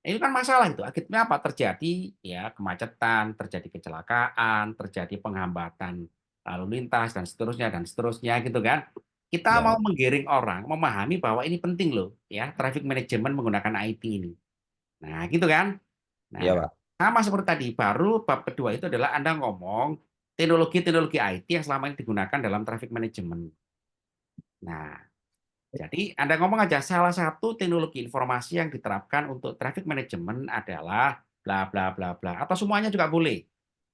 B: Itu kan masalah itu. Akhirnya apa? Terjadi ya kemacetan, terjadi kecelakaan, terjadi penghambatan lalu lintas dan seterusnya gitu kan. Kita
D: Iya,
B: mau
D: Pak.
B: menggiring orang memahami bahwa ini penting loh ya, traffic management menggunakan IT ini. Nah, gitu kan?
D: Iya,
B: Nah,
D: Pak.
B: sama seperti tadi, baru bab kedua itu adalah Anda ngomong teknologi-teknologi IT yang selama ini digunakan dalam traffic management. Nah, jadi Anda ngomong aja salah satu teknologi informasi yang diterapkan untuk traffic management adalah bla bla bla bla atau semuanya juga boleh.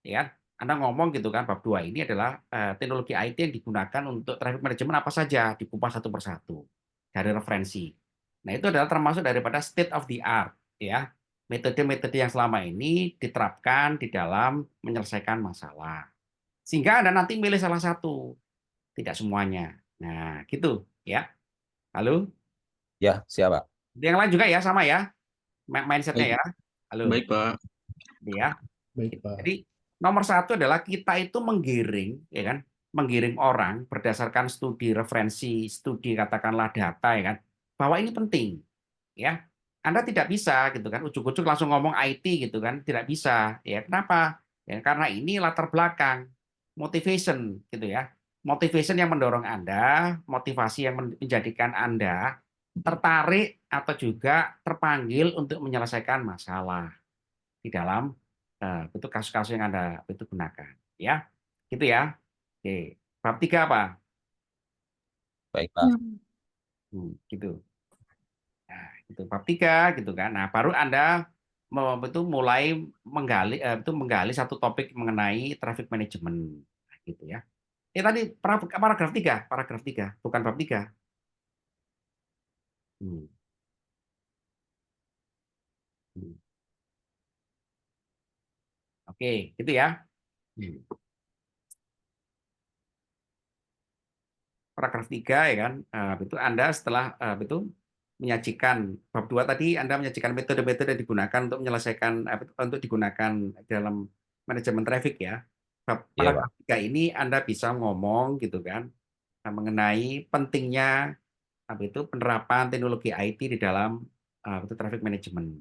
B: Ya. Anda ngomong gitu kan bab 2 ini adalah teknologi IT yang digunakan untuk traffic management apa saja dikupas satu persatu dari referensi. Nah, itu adalah termasuk daripada state of the art ya. Metode-metode yang selama ini diterapkan di dalam menyelesaikan masalah. Sehingga Anda nanti milih salah satu, tidak semuanya. Nah, gitu ya. Halo?
D: Ya, siap, Pak.
B: Yang lain juga ya sama ya mindsetnya
E: Baik,
B: ya. Halo,
E: baik Pak.
B: ya.
E: Baik Pak.
B: Jadi nomor satu adalah kita itu menggiring, ya kan, menggiring orang berdasarkan studi referensi, studi katakanlah data, ya kan, bahwa ini penting, ya. Anda tidak bisa gitu kan, ujuk-ujuk langsung ngomong IT gitu kan, tidak bisa. Ya kenapa? Ya karena ini latar belakang, motivation gitu ya, motivation yang mendorong Anda, motivasi yang menjadikan Anda tertarik atau juga terpanggil untuk menyelesaikan masalah di dalam itu kasus-kasus yang Anda itu gunakan, ya. Gitu ya. Oke. Bab 3 apa?
D: Baik, Pak.
B: Gitu. Nah, itu bab 3 gitu kan. Nah, baru Anda itu mulai menggali satu topik mengenai traffic management. Nah, gitu ya. Tadi paragraf 3, paragraf 3, bukan bab 3. Hmm. Hmm. Oke, gitu ya. Hmm. Paragraf 3 ya kan. Itu Anda setelah itu menyajikan bab 2 tadi Anda menyajikan metode-metode yang digunakan untuk menyelesaikan untuk digunakan dalam manajemen traffic ya.
D: Iya, Pak.
B: Paragraf 3 ini Anda bisa ngomong gitu kan mengenai pentingnya penerapan teknologi IT di dalam itu traffic management.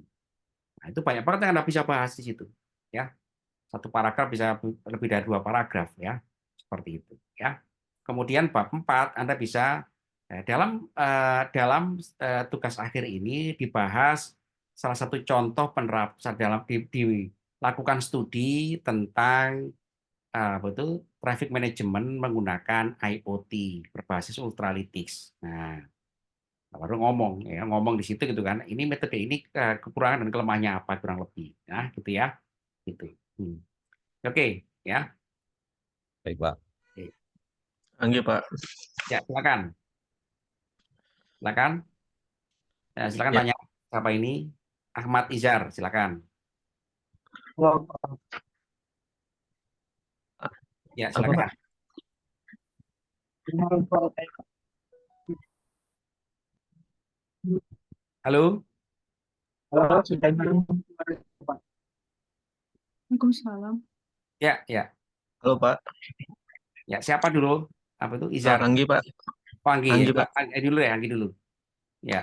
B: Nah, itu banyak banget yang Anda bisa bahas di situ ya. Satu paragraf bisa lebih dari 2 paragraf ya. Seperti itu ya. Kemudian bab 4 Anda bisa dalam tugas akhir ini dibahas salah satu contoh penerapan dalam dilakukan studi tentang traffic management menggunakan IoT berbasis Ultralytics. Nah, baru ngomong di situ gitu kan. Ini metode ini kekurangan dan kelemahannya apa kurang lebih, nah gitu ya, gitu. Hmm. Oke, ya.
D: Baik, Pak.
B: Oke.
E: Angge Pak.
B: Ya, silakan. Silakan. Nah, silakan
A: Ya.
B: tanya siapa ini? Ahmad Izhar, silakan. Ya,
E: Apa,
B: silakan.
E: Pak?
B: Halo?
C: Waalaikumsalam.
B: Ya, ya.
E: Halo, Pak.
B: Ya, siapa dulu? Apa itu? Izhar.
E: Anggi, Pak.
B: Oh, Anggi, ya.
E: Anggi, Pak.
B: Anggi dulu ya, Anggi dulu. Ya.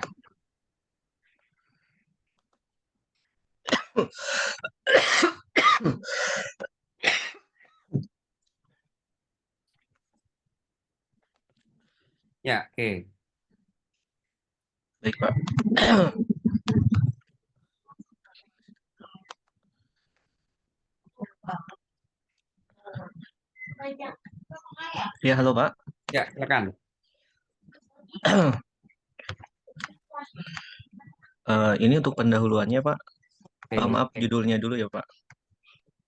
B: Ya, oke.
E: Baik, Pak. Ya, halo, Pak.
B: Ya, silakan.
E: Ini untuk pendahuluannya, Pak.
B: Oke.
E: Maaf, judulnya dulu ya, Pak.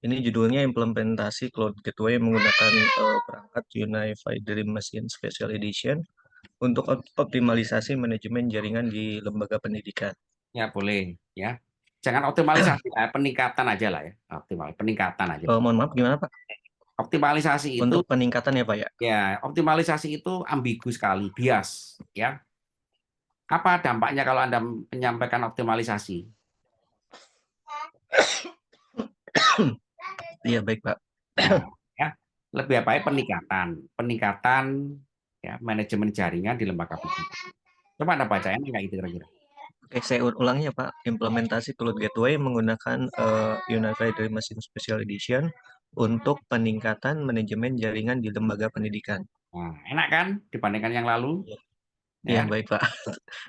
E: Ini judulnya implementasi Cloud Gateway menggunakan perangkat Unified Dream Machine Special Edition untuk optimalisasi manajemen jaringan di lembaga pendidikan.
B: Ya, boleh. Ya. Jangan optimalisasi lah, peningkatan aja lah ya. Optimal, peningkatan aja.
E: Mohon maaf, gimana, Pak?
B: Optimalisasi itu
E: Untuk peningkatan ya, Pak, ya?
B: ya, optimalisasi itu ambigu sekali, bias, ya. Apa dampaknya kalau Anda menyampaikan optimalisasi?
E: Iya, baik, Pak.
B: Nah, ya, lebih baik peningkatan ya manajemen jaringan di lembaga pendidikan. Coba Anda bacain kayak gitu kira-kira.
E: Oke, saya ulangi ya, Pak. Implementasi Cloud Gateway menggunakan Unified Dream Machine Special Edition untuk peningkatan manajemen jaringan di lembaga pendidikan.
B: Nah, enak kan dibandingkan yang lalu?
E: Iya,
B: Ya,
E: baik, Pak.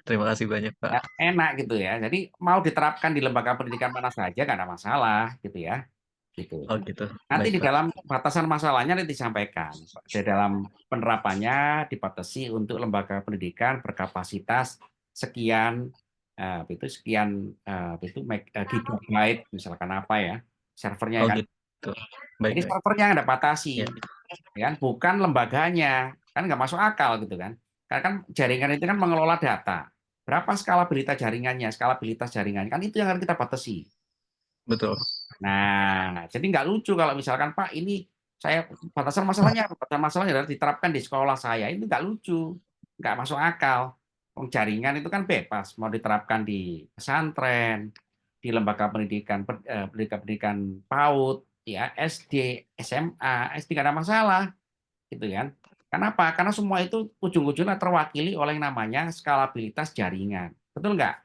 E: Terima kasih banyak, Pak.
B: ya, enak gitu ya. Jadi mau diterapkan di lembaga pendidikan mana saja nggak ada masalah gitu ya. Gitu.
E: Oh, gitu.
B: Nanti
E: Baik,
B: di
E: Pak.
B: dalam batasan masalahnya nanti disampaikan. Di dalam penerapannya dibatasi untuk lembaga pendidikan berkapasitas sekian itu sekian itu gigabyte misalkan apa ya servernya
E: Oh,
B: kan.
E: gitu. Baik,
B: Jadi
E: baik.
B: servernya yang ada batasi,
E: Ya.
B: ya kan? Bukan lembaganya, kan nggak masuk akal gitu kan? Karena kan jaringan itu kan mengelola data. Berapa skalabilitas jaringannya kan itu yang harus kita batasi.
E: Betul.
B: Nah, jadi nggak lucu kalau misalkan Pak ini saya batasan masalahnya adalah diterapkan di sekolah saya itu nggak lucu, nggak masuk akal. Jaringan itu kan bebas mau diterapkan di pesantren, di lembaga pendidikan PAUD, ya SD, SMA, SD nggak ada masalah, gitu kan? Kenapa? Karena semua itu ujung-ujungnya terwakili oleh yang namanya skalabilitas jaringan, betul nggak?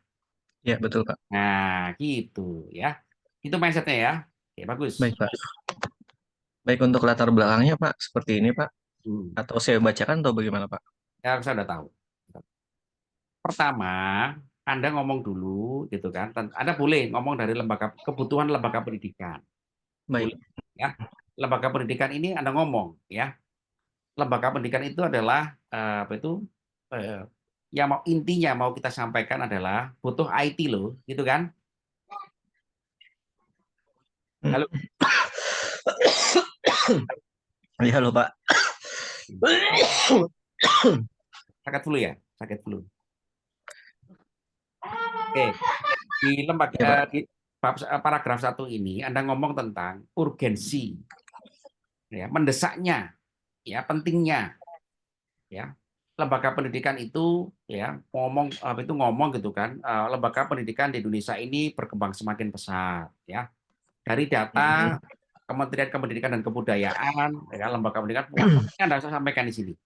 E: Ya, betul, Pak.
B: Nah, gitu ya. Itu mindsetnya ya. Oke, bagus.
E: Baik, Pak. Baik, untuk latar belakangnya, Pak, seperti ini, Pak. Atau saya bacakan atau bagaimana, Pak?
B: Ya, saya udah tahu. Pertama, Anda ngomong dulu, gitu kan. Anda boleh ngomong dari kebutuhan lembaga pendidikan.
E: Baik.
B: Boleh, ya. Lembaga pendidikan ini Anda ngomong, ya. Lembaga pendidikan itu adalah apa itu? Yang intinya mau kita sampaikan adalah butuh IT loh, gitu kan? Halo.
E: Iya, halo, Pak.
B: Sakit flu ya? Sakit flu. Oke. Di lembaga di paragraf 1 ini Anda ngomong tentang urgensi, ya, mendesaknya, ya, pentingnya, ya. Lembaga pendidikan itu ya ngomong gitu kan, lembaga pendidikan di Indonesia ini berkembang semakin pesat, ya. Dari data Kementerian Pendidikan dan Kebudayaan, ya, lembaga pendidikan Anda sampaikan di sini.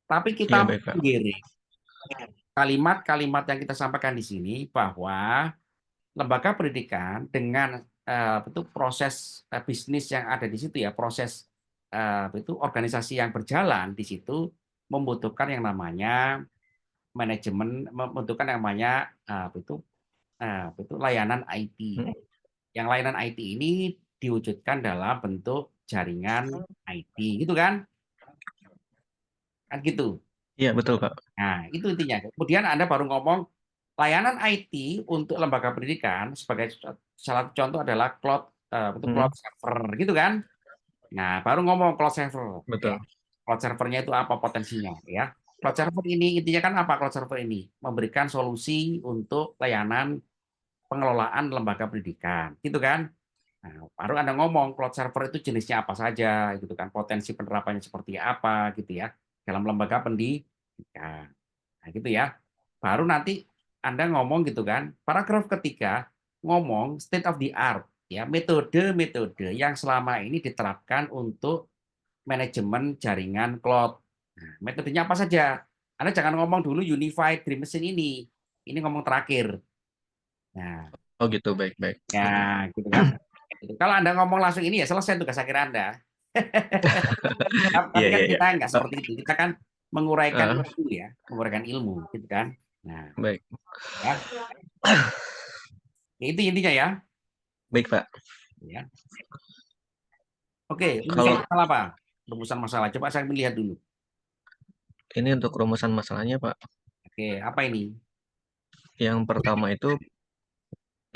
B: Tapi kita
E: Iya, baik, Pak.
B: menggiring kalimat-kalimat yang kita sampaikan di sini bahwa lembaga pendidikan dengan itu proses bisnis yang ada di situ ya, proses itu organisasi yang berjalan di situ membutuhkan yang namanya manajemen, membutuhkan yang namanya itu layanan IT. Yang layanan IT ini diwujudkan dalam bentuk jaringan IT, gitu kan? Kan gitu.
E: Iya, betul, Pak.
B: Nah, itu intinya. Kemudian Anda baru ngomong layanan IT untuk lembaga pendidikan sebagai salah satu contoh adalah cloud server, gitu kan? Nah, baru ngomong cloud server.
E: Betul.
B: Ya. Cloud servernya itu apa potensinya, ya? Cloud server ini intinya kan apa? Cloud server ini memberikan solusi untuk layanan pengelolaan lembaga pendidikan, gitu kan? Nah, baru Anda ngomong cloud server itu jenisnya apa saja, gitu kan? Potensi penerapannya seperti apa, gitu ya, dalam lembaga pendidikan. Nah, gitu ya. Baru nanti Anda ngomong gitu kan. Paragraf ketiga ngomong state of the art, ya, metode-metode yang selama ini diterapkan untuk manajemen jaringan cloud. Nah, metodenya apa saja? Anda jangan ngomong dulu Unified Dream Machine ini. Ini ngomong terakhir. Nah,
E: Oh gitu, baik-baik.
B: ya gitu kan. Kalau Anda ngomong langsung ini ya selesai tugas akhir Anda. Tapi
E: Iya,
B: kan
E: iya, iya.
B: kita nggak seperti itu. Kita kan menguraikan
E: Ah,
B: ilmu ya, menguraikan ilmu gitu kan. Nah,
E: baik.
B: ya, itu intinya ya.
E: Baik, Pak.
B: Ya. Oke, rumusan
E: Kalau
B: masalah apa? Rumusan masalah. Coba saya melihat dulu.
E: ini untuk rumusan masalahnya, Pak.
B: Oke, apa ini?
E: Yang pertama itu,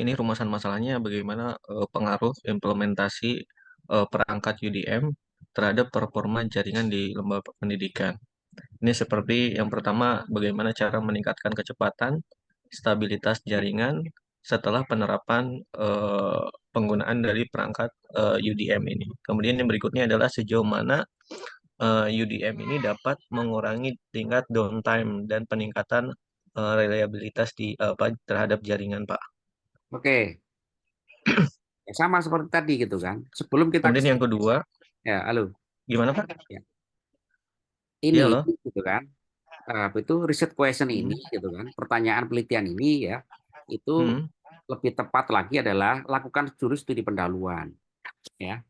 E: ini rumusan masalahnya bagaimana pengaruh implementasi perangkat UDM terhadap performa jaringan di lembaga pendidikan. Ini seperti yang pertama, bagaimana cara meningkatkan kecepatan, stabilitas jaringan setelah penerapan penggunaan dari perangkat UDM ini. Kemudian yang berikutnya adalah sejauh mana UDM ini dapat mengurangi tingkat downtime dan peningkatan reliabilitas terhadap jaringan, Pak.
B: Oke, ya, sama seperti tadi gitu kan. Sebelum kita ke
E: Kemudian yang kedua,
B: ya, halo.
E: gimana Pak?
B: Ya.
E: Iya
B: Ini
E: loh.
B: gitu kan. Apa itu riset question ini gitu kan. Pertanyaan penelitian ini ya itu
E: Hmm.
B: lebih tepat lagi adalah lakukan studi pendahuluan ya.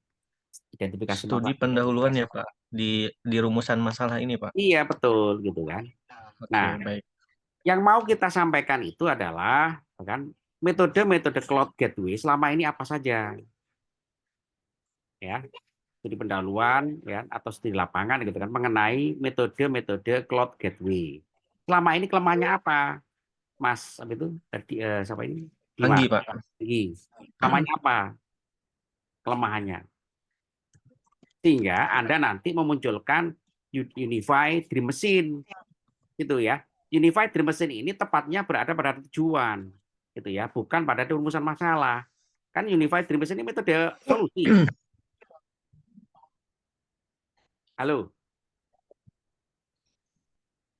B: Identifikasi
E: Studi
B: masalah.
E: pendahuluan ya Pak di rumusan masalah ini Pak.
B: Iya, betul gitu kan.
E: Oke,
B: Nah,
E: baik.
B: yang mau kita sampaikan itu adalah kan metode-metode cloud gateway selama ini apa saja ya. Studi pendahuluan ya atau studi lapangan gitu kan mengenai metode-metode cloud gateway. Selama ini kelemahannya apa? Mas apa itu tadi siapa ini?
E: Anggi
B: Dimas.
E: Pak.
B: Kelemahannya apa? Kelemahannya. Sehingga Anda nanti memunculkan Unified Dream Machine gitu ya. Unified Dream Machine ini tepatnya berada pada tujuan gitu ya, bukan pada rumusan masalah. Kan Unified Dream Machine ini metode solusi. Halo.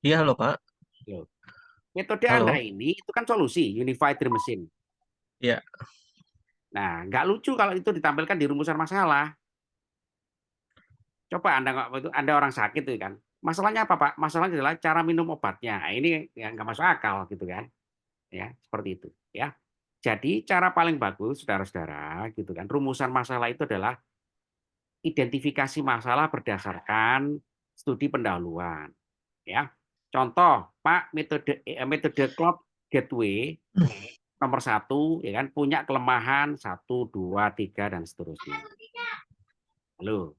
E: Iya halo Pak.
B: Loh. Metode Anda
E: Halo.
B: ini itu kan solusi Unified Dream Machine.
E: Iya.
B: Nah, nggak lucu kalau itu ditampilkan di rumusan masalah. Coba Anda orang sakit tuh kan. Masalahnya apa, Pak? Masalahnya adalah cara minum obatnya. Nah, ini yang nggak masuk akal gitu kan. Ya, seperti itu, ya. Jadi cara paling bagus saudara-saudara gitu kan. Rumusan masalah itu adalah identifikasi masalah berdasarkan studi pendahuluan, ya. Contoh, Pak, metode cloud gateway nomor 1 ya kan punya kelemahan 1, 2, 3 dan seterusnya. Halo.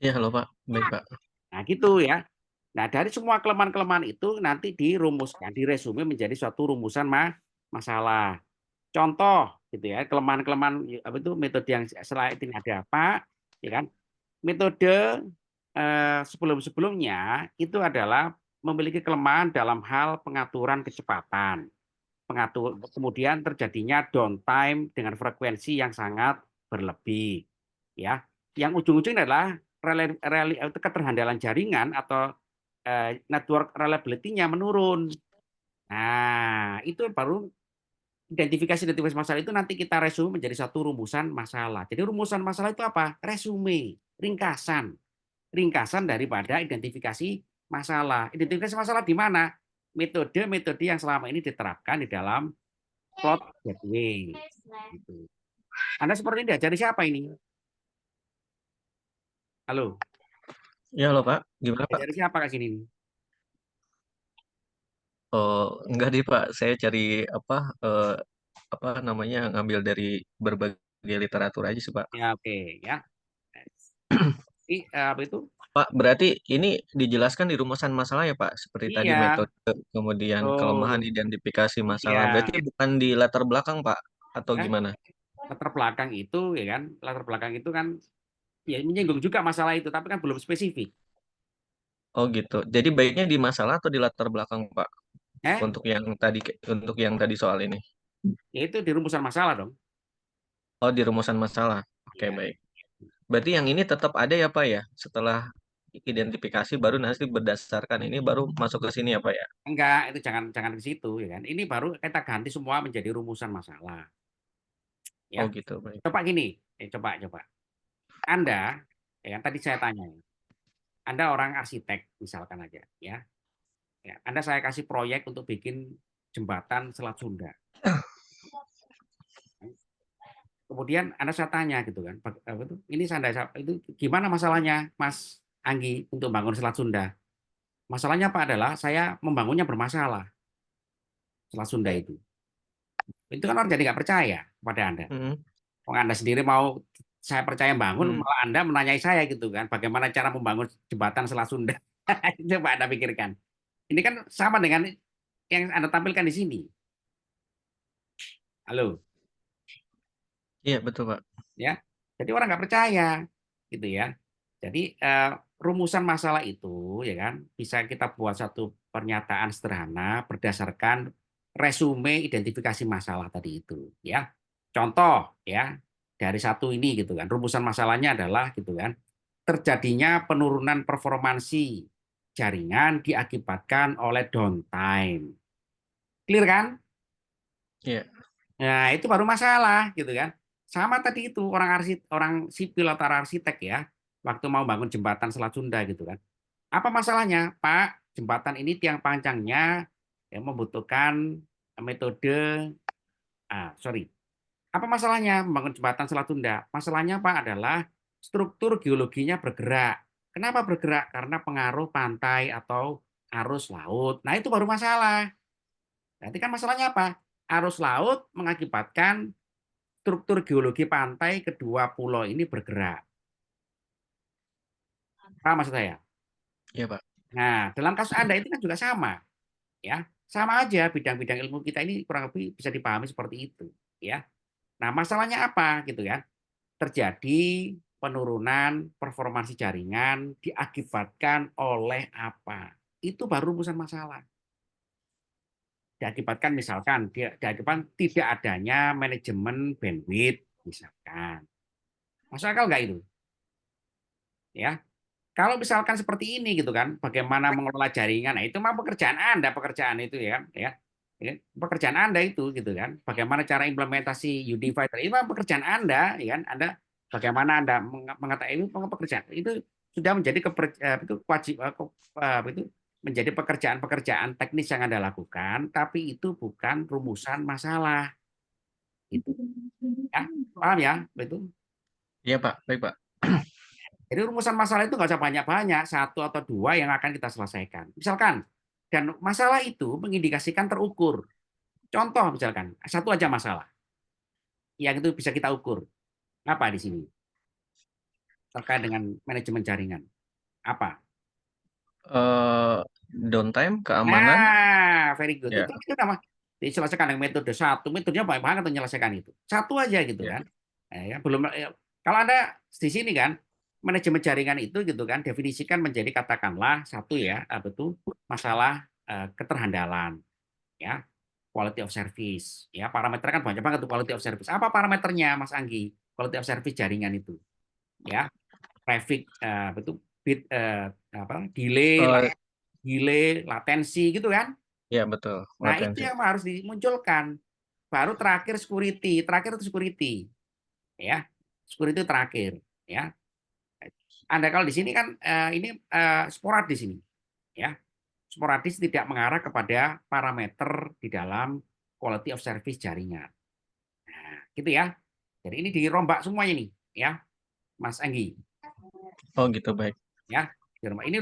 E: Iya halo Pak. Baik Pak.
B: Nah, gitu ya. Nah, dari semua kelemahan-kelemahan itu nanti dirumuskan, diresume menjadi suatu rumusan masalah. Contoh gitu ya, kelemahan-kelemahan apa itu metode yang selain ini ada apa, ya kan? Metode sebelum-sebelumnya itu adalah memiliki kelemahan dalam hal pengaturan kecepatan. Kemudian terjadinya downtime dengan frekuensi yang sangat berlebih, ya. Yang ujung-ujungnya adalah keterhandalan jaringan atau network reliability-nya menurun. Nah, itu baru identifikasi masalah itu nanti kita resume menjadi satu rumusan masalah. Jadi rumusan masalah itu apa? Resume, ringkasan. Ringkasan daripada identifikasi masalah. Identifikasi masalah di mana? Metode-metode yang selama ini diterapkan di dalam cloud gateway. Gitu. Anda seperti ini diajari siapa ini? Halo.
E: Iya halo Pak. Gimana Pak?
B: Diajari siapa ke sini?
E: Oh, enggak deh Pak. Saya cari apa namanya ngambil dari berbagai literatur aja sih Pak.
B: Ya, oke, ya. Apa itu?
E: Pak, berarti ini dijelaskan di rumusan masalah ya Pak, seperti tadi
B: Iya,
E: metode, kemudian kelemahan
B: betul.
E: identifikasi masalah.
B: Iya,
E: Berarti bukan di latar belakang Pak, atau
B: ya.
E: gimana?
B: Latar belakang itu ya kan, latar belakang itu kan ya menyinggung juga masalah itu, tapi kan belum spesifik.
E: Oh gitu. Jadi baiknya di masalah atau di latar belakang, Pak?
B: Eh,
E: Untuk yang tadi soal ini.
B: ya itu di rumusan masalah dong.
E: Oh, di rumusan masalah. Oke,
B: Ya.
E: baik. Berarti yang ini tetap ada ya, Pak ya? Setelah identifikasi baru nanti berdasarkan ini baru masuk ke sini ya, Pak ya?
B: Enggak, itu jangan jangan ke situ ya kan. Ini baru kita ganti semua menjadi rumusan masalah. Ya,
E: Oh gitu, baik.
B: coba gini, coba. Anda, ya kan tadi saya tanya, Anda orang arsitek misalkan aja, ya. Ya, Anda saya kasih proyek untuk bikin jembatan Selat Sunda. Kemudian Anda saya tanya gitu kan, ini itu gimana masalahnya, Mas Anggi untuk bangun Selat Sunda? Masalahnya apa adalah saya membangunnya bermasalah, Selat Sunda itu. Itu kan orang jadi nggak percaya pada Anda.
E: Hmm,
B: Kalau Anda sendiri mau saya percaya bangun,
E: hmm.
B: malah Anda menanyai saya gitu kan, bagaimana cara membangun jembatan Selat Sunda? Coba Anda pikirkan. Ini kan sama dengan yang Anda tampilkan di sini. Halo,
E: Iya betul, Pak.
B: ya. Jadi orang nggak percaya, gitu ya. Jadi rumusan masalah itu, ya kan, bisa kita buat satu pernyataan sederhana berdasarkan resume identifikasi masalah tadi itu, ya. Contoh, ya, dari satu ini gitu kan. Rumusan masalahnya adalah gitu kan, terjadinya penurunan performansi jaringan diakibatkan oleh downtime. Clear kan?
E: Iya.
B: Nah, itu baru masalah gitu kan. Sama tadi itu orang sipil atau arsitek ya, waktu mau bangun jembatan Selat Sunda gitu kan. Apa masalahnya, Pak? Jembatan ini tiang panjangnya yang membutuhkan metode sorry. Apa masalahnya membangun jembatan Selat Sunda? Masalahnya Pak adalah struktur geologinya bergerak. Kenapa bergerak? Karena pengaruh pantai atau arus laut. Nah, itu baru masalah. Nanti kan masalahnya apa? Arus laut mengakibatkan struktur geologi pantai kedua pulau ini bergerak. Paham maksud saya?
E: Iya, Pak.
B: Nah, dalam kasus Anda itu kan juga sama, ya. Sama aja bidang-bidang ilmu kita ini kurang lebih bisa dipahami seperti itu, ya. Nah, masalahnya apa gitu kan? Terjadi penurunan performansi jaringan diakibatkan oleh apa? Itu baru rumusan masalah. Diakibatkan misalkan diakibatkan tidak adanya manajemen bandwidth misalkan. Masuk akal nggak itu? Ya, kalau misalkan seperti ini gitu kan, bagaimana mengelola jaringan? Nah, itu mah pekerjaan Anda, pekerjaan itu ya, ya. Ya, pekerjaan Anda itu gitu kan. Bagaimana cara implementasi Unified itu mah pekerjaan Anda, ya kan? Anda bagaimana Anda mengatakan ini pekerjaan itu sudah menjadi itu itu menjadi pekerjaan-pekerjaan teknis yang Anda lakukan, tapi itu bukan rumusan masalah. Itu ya, paham ya? Betul.
E: Iya, Pak. Baik, Pak.
B: Jadi rumusan masalah itu nggak usah banyak-banyak, satu atau dua yang akan kita selesaikan. Misalkan, dan masalah itu mengindikasikan terukur. Contoh misalkan, satu aja masalah yang itu bisa kita ukur. Apa di sini? Terkait dengan manajemen jaringan. Apa?
E: Eh Downtime, keamanan,
B: Nah, very good.
E: ya,
B: Itu nama diselesaikan dengan metode satu. Metodenya banyak banget untuk menyelesaikan itu. Satu aja gitu
E: ya.
B: kan. Ya, belum kalau Anda di sini kan manajemen jaringan itu gitu kan definisikan menjadi katakanlah satu ya, apa itu masalah keterhandalan ya, quality of service. Ya, parameter kan banyak banget tuh quality of service. Apa parameternya Mas Anggi? Quality of service jaringan itu. Ya, traffic apa itu bit
E: Eh,
B: delay, latensi gitu kan.
E: ya betul,
B: Nah, itu
E: latensi.
B: yang harus dimunculkan. Baru terakhir security, terakhir itu security. Ya. Security itu terakhir, ya. Anda kalau di sini kan ini sporadis ini, ya. Sporadis tidak mengarah kepada parameter di dalam quality of service jaringan. Nah, gitu ya. Jadi ini dirombak semuanya nih, ya, Mas Anggi.
E: Oh gitu, baik.
B: Ya, ini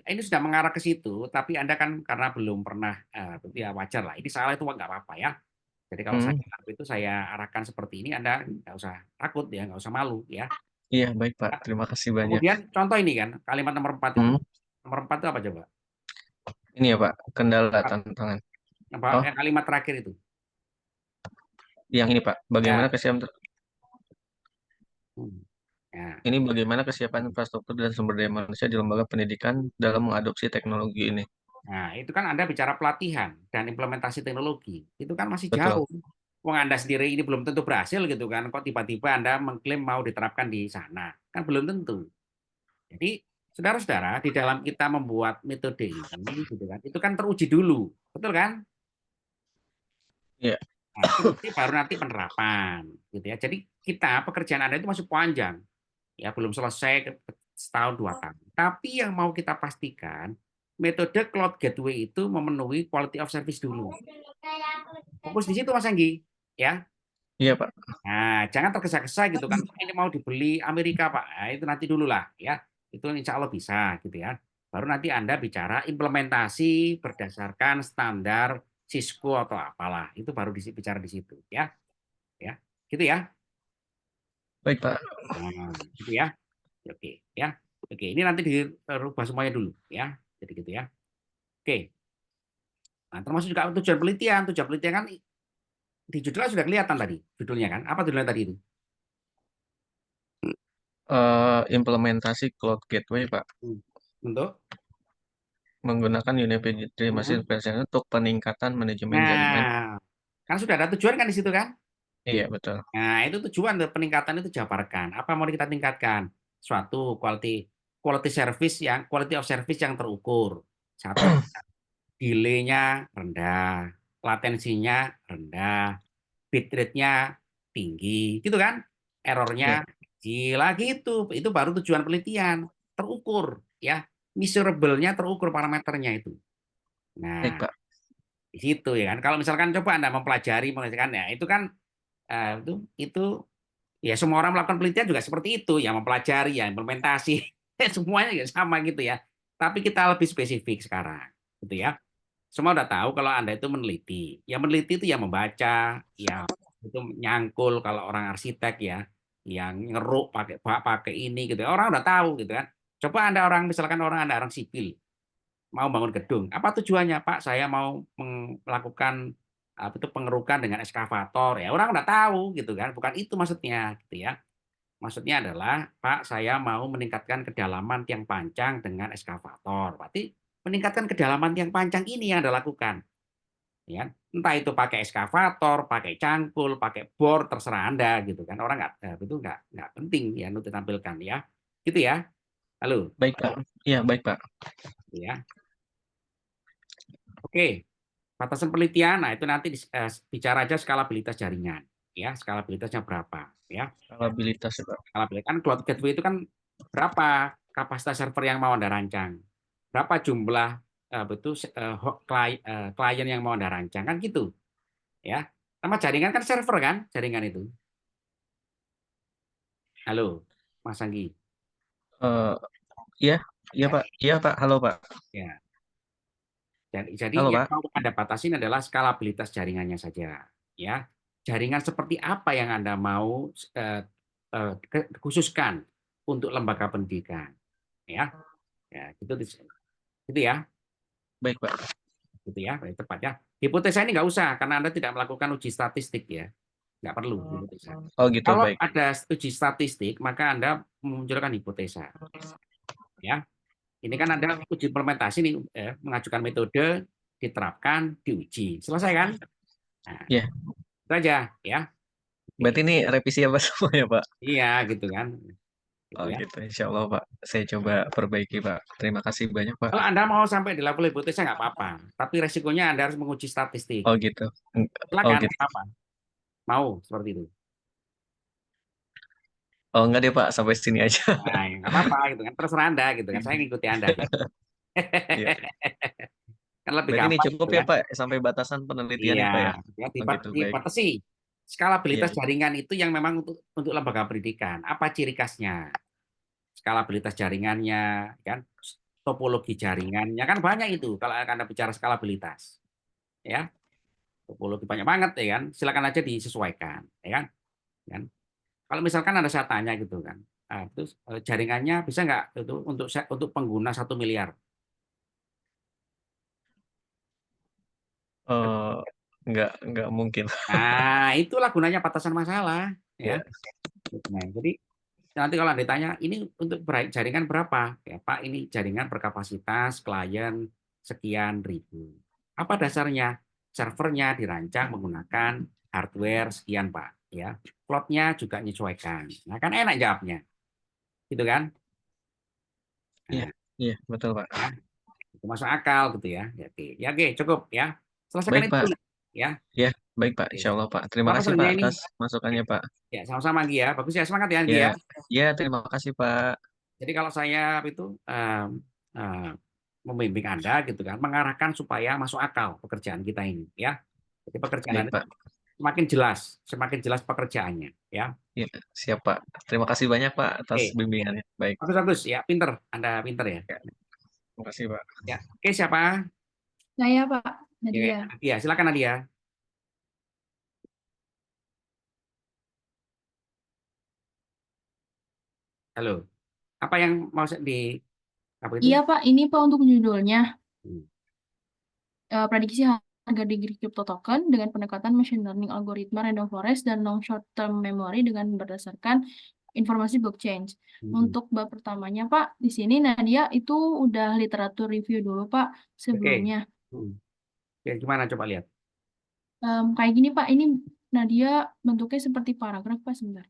B: ini sudah mengarah ke situ, tapi Anda kan karena belum pernah ya wajar lah. Ini salah itu nggak apa-apa ya. Jadi kalau
E: Hmm,
B: saya arahkan seperti ini, Anda nggak usah takut ya, nggak usah malu ya.
E: iya, baik, Pak. Terima kasih banyak.
B: Kemudian contoh ini kan kalimat nomor 4 itu.
E: Hmm,
B: Nomor 4 itu apa coba?
E: ini ya, Pak, kendala tantangan. Oh,
B: Kalimat terakhir itu.
E: yang ini, Pak.
B: Ya.
E: Bagaimana kesiapan
B: Hmm. Nah,
E: Ini bagaimana kesiapan infrastruktur dan sumber daya manusia di lembaga pendidikan dalam mengadopsi teknologi ini.
B: itu kan Anda bicara pelatihan dan implementasi teknologi. Itu kan masih
E: Betul.
B: jauh. Wong Anda sendiri ini belum tentu berhasil gitu kan. Kok tiba-tiba Anda mengklaim mau diterapkan di sana? Kan belum tentu. Jadi, saudara-saudara, di dalam kita membuat metode ini gitu kan, itu kan teruji dulu. Betul kan?
E: Iya.
B: Nah, teruji baru nanti penerapan gitu ya. Jadi, kita pekerjaan Anda itu masih panjang. Ya, belum selesai setahun 2 tahun. Tapi yang mau kita pastikan metode cloud gateway itu memenuhi quality of service dulu. Fokus di situ Mas Anggi, ya.
E: Iya, Pak.
B: Nah, jangan tergesa-gesa gitu kan. Ini mau dibeli Amerika, Pak. Nah, itu nanti dulu lah, ya. Itu insya Allah bisa, gitu ya. Baru nanti Anda bicara implementasi berdasarkan standar Cisco atau apalah. Itu baru bicara di situ, ya. Ya, gitu ya.
E: Baik, Pak.
B: Nah, gitu ya. Oke, ya. Oke, ini nanti dirubah semuanya dulu, ya. Jadi gitu ya. Oke. Nah, termasuk juga tujuan penelitian. Tujuan penelitian kan di judulnya sudah kelihatan tadi, judulnya kan. Apa judulnya tadi itu?
E: Implementasi Cloud Gateway, Pak.
B: Untuk
E: Menggunakan Unified Machine Presence untuk peningkatan manajemen jaringan.
B: Nah, kan sudah ada tujuan kan di situ kan?
E: Iya, betul.
B: Nah, itu tujuan peningkatan itu jabarkan. Apa mau kita tingkatkan? Suatu quality of service yang terukur. Satu, delay-nya rendah, latensinya rendah, bitrate-nya tinggi, gitu kan?
E: Iya,
B: Errornya gila gitu. Itu baru tujuan penelitian, terukur ya. Measurable-nya terukur parameternya itu.
E: baik,
B: Nah,
E: Pak.
B: di situ ya kan. Kalau misalkan coba Anda mempelajari mengerjakan ya, itu kan itu ya semua orang melakukan penelitian juga seperti itu, ya mempelajari, ya implementasi, semuanya ya sama gitu ya. Tapi kita lebih spesifik sekarang, gitu ya. Semua udah tahu kalau Anda itu meneliti. Ya meneliti itu ya membaca, ya itu nyangkul kalau orang arsitek ya, yang ngeruk pakai ini gitu. Orang udah tahu gitu kan. Coba Anda orang misalkan Anda orang sipil mau bangun gedung. Apa tujuannya, Pak? Saya mau melakukan apa itu pengerukan dengan eskavator. Ya orang udah tahu gitu kan. Bukan itu maksudnya gitu ya. Maksudnya adalah, Pak, saya mau meningkatkan kedalaman tiang panjang dengan eskavator. Berarti meningkatkan kedalaman tiang panjang ini yang Anda lakukan. Ya, entah itu pakai eskavator, pakai cangkul, pakai bor, terserah Anda gitu kan. Orang itu nggak penting ya untuk ditampilkan ya. Gitu ya. Halo,
E: Baik, Pak. Iya, baik, Pak.
B: ya. Oke. Batasan penelitian, nah itu nanti bicara aja skalabilitas jaringan, ya skalabilitasnya berapa, ya.
E: Skalabilitas, ya, Pak.
B: Skalabilitas kan cloud gateway itu kan berapa kapasitas server yang mau Anda rancang, berapa jumlah klien yang mau Anda rancang kan gitu, ya. Sama jaringan kan server kan, jaringan itu. Halo, Mas Anggi.
E: Eh, iya, iya, Pak. Iya, Pak. Halo, Pak.
B: Ya. Jadi
E: Halo,
B: yang
E: Pak.
B: mau Anda batasin adalah skalabilitas jaringannya saja, ya. Jaringan seperti apa yang Anda mau khususkan untuk lembaga pendidikan, ya. Ya, gitu ya,
E: Baik, Pak.
B: gitu ya, baik, tepat ya. Hipotesa ini nggak usah karena Anda tidak melakukan uji statistik ya, nggak perlu hipotesa.
E: Oh, gitu,
B: Kalau
E: baik.
B: ada uji statistik maka Anda memunculkan hipotesa, ya. Ini kan Anda uji implementasi nih, mengajukan metode, diterapkan, diuji, selesai kan? Nah,
E: Iya.
B: itu aja ya.
E: Berarti
B: Oke.
E: ini revisi apa semua ya, Pak?
B: Iya, gitu kan. Gitu
E: Oh,
B: ya.
E: gitu. Insya Allah, Pak. Saya coba perbaiki, Pak. Terima kasih banyak, Pak.
B: Kalau Anda mau sampai di level hipotesa nggak apa-apa, tapi resikonya Anda harus menguji statistik.
E: Oh, gitu. Oh,
B: Silakan,
E: gitu.
B: nggak apa-apa. Mau seperti itu.
E: Oh, enggak deh, Pak. Sampai sini aja.
B: Nah, ya nggak apa-apa gitu kan. Terserah Anda gitu kan. Saya ngikuti Anda.
E: Iya.
B: Kan lebih
E: Berarti ini
B: gampang
E: cukup
B: gitu
E: ya,
B: kan.
E: Pak, sampai batasan penelitian
B: Iya,
E: ya, Pak ya?
B: ya
E: Oh, gitu, baik.
B: dibatasi.
E: Iya,
B: Skalabilitas
E: iya.
B: jaringan itu yang memang untuk lembaga pendidikan. Apa ciri khasnya? Skalabilitas jaringannya, kan? Topologi jaringannya kan banyak itu kalau Anda bicara skalabilitas. Ya, topologi banyak banget ya kan. Silakan aja disesuaikan, ya kan? Kan? Kalau misalkan ada saya tanya gitu kan, terus jaringannya bisa nggak itu untuk pengguna 1 miliar?
E: Eh, enggak mungkin.
B: Nah, itulah gunanya batasan masalah, ya.
E: Iya.
B: Nah, jadi nanti kalau ditanya ini untuk jaringan berapa? Ya, Pak, ini jaringan berkapasitas klien sekian ribu. Apa dasarnya? Servernya dirancang menggunakan hardware sekian, Pak. Ya, cloud-nya juga menyesuaikan. Nah, kan enak jawabnya, gitu kan?
E: Iya,
B: Nah,
E: iya, betul Pak.
B: ya, itu masuk akal gitu ya. Ya, oke, cukup ya. Selesaikan
E: Baik
B: itu
E: Pak,
B: dulu, ya.
E: ya, baik Pak,
B: Oke.
E: Insya Allah Pak. Terima
B: Bagus
E: kasih
B: sebenarnya
E: Pak
B: ini.
E: atas masukannya Pak.
B: Ya, sama-sama Gi ya. Bagus ya, semangat ya Gi
E: Ya,
B: ya.
E: ya, terima kasih Pak.
B: Jadi kalau saya itu eh, membimbing Anda gitu kan, mengarahkan supaya masuk akal pekerjaan kita ini ya. Jadi pekerjaan
E: Baik
B: Anda
E: Pak.
B: semakin jelas pekerjaannya ya.
E: Ya, siap Pak. Terima kasih banyak Pak atas
B: Oke,
E: bimbingannya. Baik.
B: bagus-bagus ya, pinter. Anda pinter ya.
E: Ya, terima kasih Pak.
B: Ya, oke siapa?
C: Saya Pak,
B: Ya,
C: Nadia.
B: ya silakan Nadia. Halo. Apa yang mau di apa itu?
C: Iya Pak, ini Pak untuk judulnya
B: Hmm.
C: prediksi harga diri crypto token dengan pendekatan machine learning algoritma random forest dan long short term memory dengan berdasarkan informasi blockchain. Untuk bab pertamanya Pak, di sini Nadia itu udah literatur review dulu Pak
B: Oke.
C: sebelumnya.
B: Ya, gimana coba lihat.
C: Kayak gini Pak, ini Nadia bentuknya seperti paragraf Pak sebentar.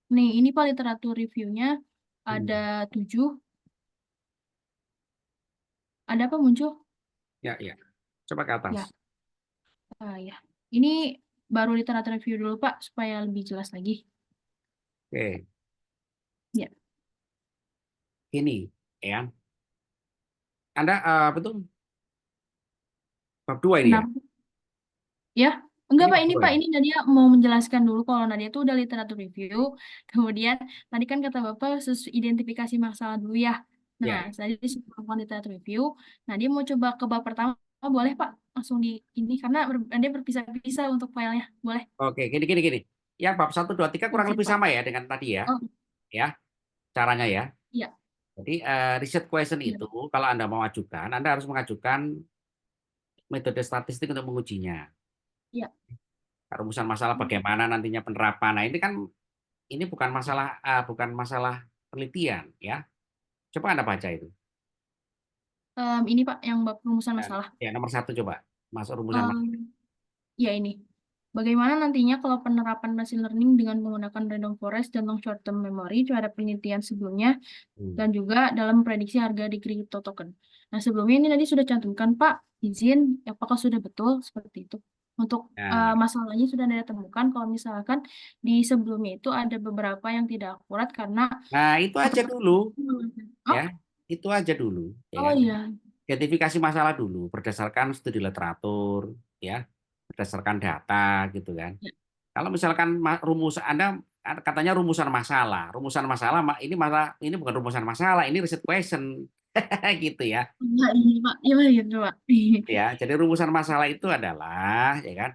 C: Nih, ini Pak literatur reviewnya ada 7. Ada apa muncul?
B: Ya, ya. Coba ke atas.
C: Ya. Ya. Ini baru literatur review dulu Pak supaya lebih jelas lagi.
B: Oke.
C: Ya.
B: Ini ya. Anda betul bab 2 ini ya?
C: Kenapa? Ya, enggak
B: Ini
C: Pak,
B: bab
C: ini
B: 2
C: Pak,
B: ya?
C: ini Nadia mau menjelaskan dulu kalau Nadia itu udah literatur review. Kemudian tadi kan kata Bapak identifikasi masalah dulu ya. Nah,
B: Ya.
C: tadi sebelum literatur review, Nadia mau coba ke bab pertama, boleh Pak? Langsung di ini karena Nadia berpisah-pisah untuk filenya. Boleh?
B: Oke, gini. Yang bab 1, 2, 3 kurang
C: Siap,
B: lebih
C: Pak.
B: sama ya dengan tadi ya.
C: Oh,
B: Ya, caranya ya.
C: iya.
B: Jadi riset question
C: Iya.
B: itu kalau Anda mau ajukan, Anda harus mengajukan metode statistik untuk mengujinya.
C: Iya.
B: Rumusan masalah bagaimana nantinya penerapan. Nah, ini kan ini bukan masalah penelitian ya. Coba Anda baca itu.
C: Ini Pak yang bab rumusan
B: Nah,
C: masalah.
B: ya, nomor 1 coba. Masuk rumusan masalah.
C: Ya ini. Bagaimana nantinya kalau penerapan machine learning dengan menggunakan random forest dan long short term memory terhadap penelitian sebelumnya dan juga dalam prediksi harga di crypto token. Nah, sebelumnya ini tadi sudah cantumkan Pak, izin apakah sudah betul seperti itu. Untuk
B: Nah,
C: masalahnya sudah Anda temukan kalau misalkan di sebelumnya itu ada beberapa yang tidak akurat karena
B: nah, itu aja dulu
C: Oh,
B: ya. Itu aja dulu ya
C: oh
B: kan.
C: iya.
B: Identifikasi masalah dulu berdasarkan studi literatur ya, berdasarkan data gitu kan.
C: Ya.
B: Kalau misalkan rumus Anda katanya rumusan masalah ini bukan rumusan masalah, ini research question gitu ya.
C: Enggak ini Pak. Iya gitu Pak.
B: Ya, jadi rumusan masalah itu adalah ya kan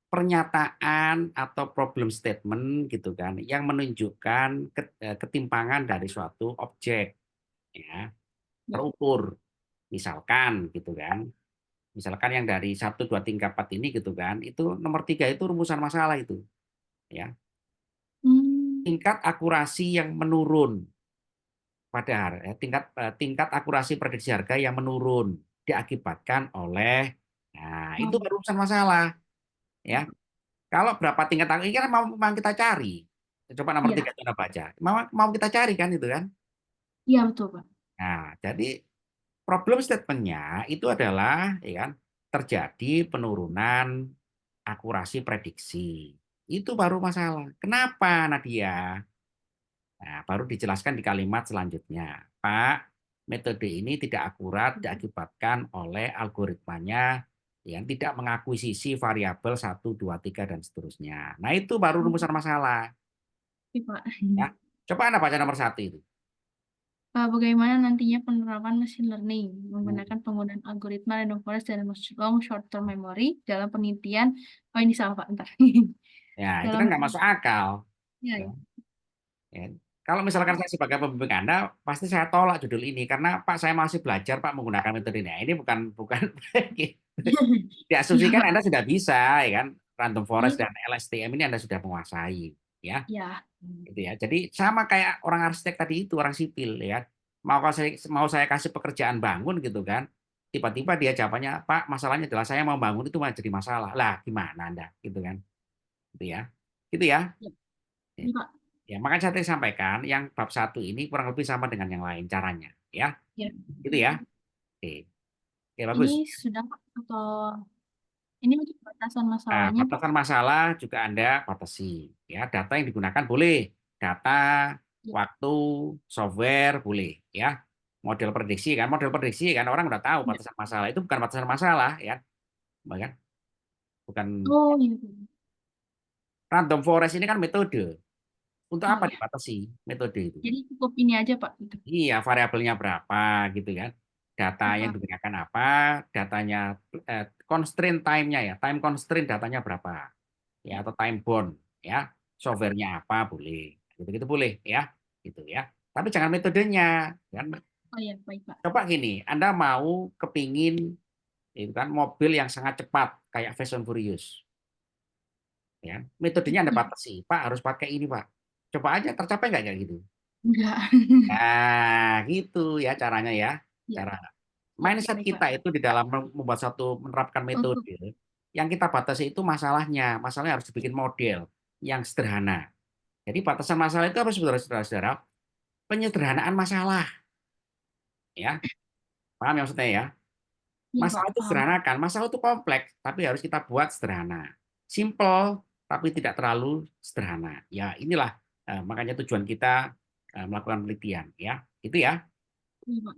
B: pernyataan atau problem statement gitu kan yang menunjukkan ketimpangan dari suatu objek ya,
C: Ya.
B: terukur. Misalkan gitu kan. Misalkan yang dari 1, 2, 3, 4 ini gitu kan, itu nomor 3 itu rumusan masalah itu. Ya. Tingkat akurasi yang menurun tingkat akurasi prediksi harga yang menurun diakibatkan oleh itu baru rumusan masalah ya. Kalau berapa tingkat ini kan mau kita cari. Coba nomor 3 kita baca. Mau kita cari kan itu kan.
C: Iya betul Pak.
B: Nah, jadi problem statement-nya itu adalah ya kan terjadi penurunan akurasi prediksi. Itu baru masalah. Kenapa Nadia? Nah, baru dijelaskan di kalimat selanjutnya. Pak, metode ini tidak akurat diakibatkan oleh algoritmanya yang tidak mengakuisisi variabel 1, 2, 3 dan seterusnya. Nah, itu baru rumusan masalah.
C: Iya, Pak.
B: Ya. Coba Anda baca nomor 1 itu.
C: Bagaimana nantinya penerapan machine learning menggunakan penggunaan algoritma random forest dan long short term memory dalam penelitian. Oh ini salah Pak, entar.
B: Ya, itu
C: Dalam
B: kan nggak masuk akal.
C: ya,
B: Ya. Ya. Kalau misalkan saya sebagai pembimbing Anda, pasti saya tolak judul ini karena Pak saya masih belajar Pak menggunakan metode ini. Nah, ini bukan
C: Iya,
B: diasumsikan
C: Pak.
B: Anda sudah bisa, ya kan? Random
C: Iya,
B: forest dan LSTM ini Anda sudah menguasai, ya.
C: Ya.
B: Gitu ya. Jadi sama kayak orang arsitek tadi itu, orang sipil ya. Mau saya kasih pekerjaan bangun gitu kan. Tiba-tiba dia jawabannya, Pak, masalahnya adalah saya mau bangun itu malah jadi masalah. Lah, gimana Anda? Gitu kan. Gitu ya. Gitu ya.
C: Ya. Ini, Pak.
B: Ya, makanya saya tadi sampaikan yang bab 1 ini kurang lebih sama dengan yang lain caranya, ya.
C: Ya.
B: Gitu ya. Oke. Oke, bagus.
C: Ini sudah Pak, atau ini untuk batasan
B: Nah,
C: masalahnya, Pak?
B: batasan masalah juga Anda batasi. Ya, data yang digunakan boleh. Data,
C: Ya.
B: waktu, software boleh. Ya, model prediksi kan. Model prediksi kan orang udah tahu
C: Ya.
B: batasan masalah itu bukan batasan masalah, ya. Bahkan bukan
C: Oh, iya.
B: random forest ini kan metode. Untuk
C: Oh,
B: apa
C: ya.
B: dibatasi metode itu?
C: Jadi cukup ini aja, Pak. Gitu.
B: Iya, variabelnya berapa gitu kan. Data
C: Ya,
B: yang
C: Pak.
B: digunakan apa, datanya constraint time-nya ya, time constraint datanya berapa. Ya, atau time bound ya. Software-nya apa boleh. Gitu-gitu boleh ya. Gitu ya. Tapi jangan metodenya kan.
C: Oh, ya, baik, Pak.
B: Coba gini, Anda mau kepingin itu kan mobil yang sangat cepat kayak Fast and Furious. Ya, metodenya Anda
C: Ya,
B: batasi. Pak harus pakai ini, Pak. Coba aja tercapai nggak kayak gitu.
C: enggak.
B: Nah, gitu ya caranya ya.
C: Ya,
B: Cara
C: ya,
B: mindset
C: baik, Pak.
B: kita itu di dalam membuat menerapkan
C: Untuk,
B: metode yang kita batasi itu masalahnya harus dibikin model yang sederhana. Jadi batasan masalah itu apa sebenarnya saudara-saudara? Penyederhanaan masalah, ya. Paham ya maksudnya ya?
C: ya, Pak,
B: Masalah itu
C: paham.
B: sederhanakan, masalah itu kompleks, tapi harus kita buat sederhana. Simple, tapi tidak terlalu sederhana. Ya, inilah makanya tujuan kita melakukan penelitian, ya. Itu ya.
C: Iya, Pak.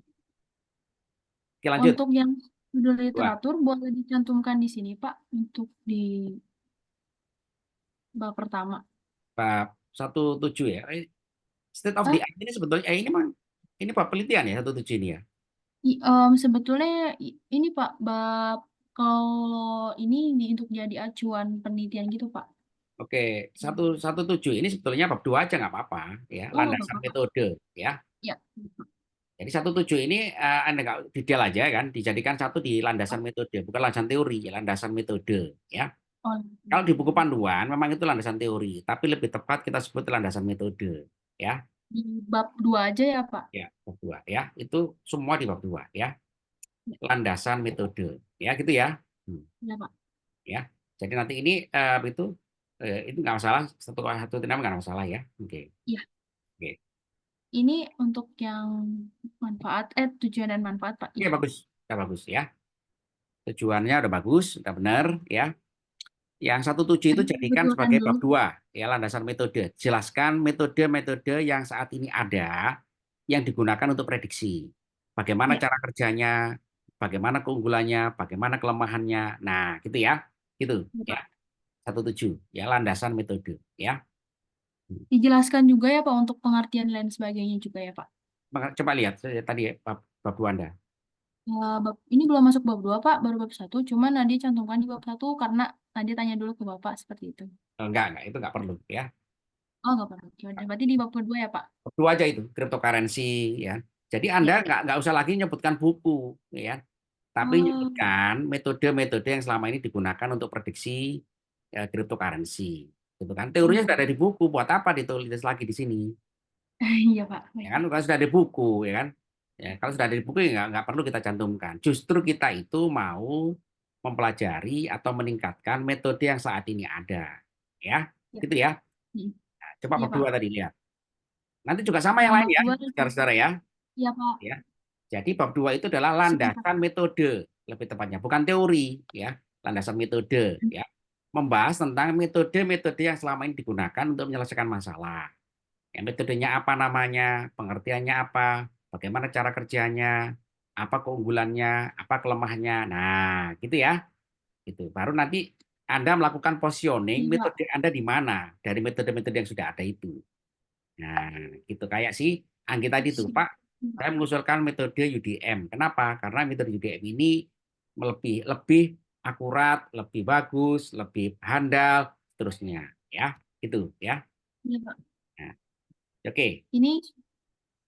B: Oke, lanjut.
C: Untuk yang judul
B: Dua.
C: literatur boleh dicantumkan di sini, Pak, untuk di bab pertama.
B: Bab 17 ya. State of the
C: Ah,
B: art ini sebetulnya ini Pak penelitian ya 17 ini ya.
C: sebetulnya ini Pak, bab kalau ini untuk jadi acuan penelitian gitu, Pak.
B: Oke, 117 ini sebetulnya bab 2 aja nggak apa-apa ya,
C: Oh, nggak
B: landasan
C: apa-apa.
B: metode ya.
C: Ya.
B: Jadi 17 ini Anda nggak detail aja kan, dijadikan satu di landasan metode, bukan landasan teori, ya landasan metode ya.
C: Oh,
B: Kalau di buku panduan memang itu landasan teori, tapi lebih tepat kita sebut landasan metode ya.
C: di bab 2 aja ya, Pak.
B: Ya, bab 2 ya. Itu semua di bab 2 ya.
C: Ya,
B: Landasan metode ya gitu ya.
C: ya, Pak.
B: Ya. Jadi nanti ini itu nggak masalah, satu tidak nggak masalah ya. Oke.
C: Iya.
B: Oke.
C: Ini untuk yang manfaat, tujuan dan manfaat, Pak.
B: Oke,
C: Ya.
B: bagus. Ya, bagus ya. Tujuannya udah bagus, udah benar ya. Yang 17 itu jadikan
C: Betulkan
B: sebagai
C: dulu.
B: bab 2 ya, landasan metode. Jelaskan metode-metode yang saat ini ada yang digunakan untuk prediksi. Bagaimana
C: Ya.
B: cara kerjanya, bagaimana keunggulannya, bagaimana kelemahannya. Nah, gitu ya. Gitu
C: Ya,
B: ya.
C: Pak.
B: 17 ya, landasan metode ya.
C: Dijelaskan juga ya, Pak, untuk pengertian lain sebagainya juga ya, Pak.
B: Coba lihat tadi bab 2 Anda.
C: Ini belum masuk bab 2, Pak, baru bab 1. Cuman Nadia cantumkan di bab 1 karena Nadia tanya dulu ke Bapak seperti itu.
B: Enggak, itu enggak perlu ya.
C: Oh, nggak perlu. Ya udah, berarti di bab kedua ya, Pak.
B: Bab 2 aja itu, cryptocurrency ya. Jadi
C: Ya.
B: Anda enggak usah lagi nyebutkan buku ya. Tapi
C: Oh,
B: nyebutkan metode-metode yang selama ini digunakan untuk prediksi cryptocurrency. Gitu kan. Teorinya sudah ada di buku, buat apa ditulis lagi di sini?
C: iya, Pak.
B: Ya
C: Baik,
B: kan,
C: Pak.
B: kalau sudah ada buku ya kan. Ya, kalau sudah ada di buku ya nggak perlu kita cantumkan. Justru kita itu mau mempelajari atau meningkatkan metode yang saat ini ada. Ya,
C: Ya.
B: gitu ya.
C: Hmm.
B: Nah, coba
C: Iya,
B: bab
C: Pak.
B: 2 tadi lihat. Nanti juga sama yang
C: Yang
B: lain
C: bab
B: ya,
C: 2
B: saudara-saudara ya.
C: iya, Pak.
B: Ya. Jadi bab 2 itu adalah
C: Sebentar.
B: landasan metode, lebih tepatnya, bukan teori ya, landasan metode ya. Membahas tentang metode-metode yang selama ini digunakan untuk menyelesaikan masalah. Ya, metodenya apa namanya, pengertiannya apa, bagaimana cara kerjanya, apa keunggulannya, apa kelemahannya. Nah, gitu ya. Gitu. Baru nanti Anda melakukan positioning
C: Iya, Pak.
B: metode Anda di mana dari metode-metode yang sudah ada itu. Nah, gitu kayak si Anggi tadi tuh,
C: Siap.
B: Pak, saya mengusulkan metode UDM. Kenapa? Karena metode UDM ini lebih akurat, lebih bagus, lebih handal, seterusnya. Ya, gitu ya.
C: Iya, Pak.
B: Nah, oke.
C: Ini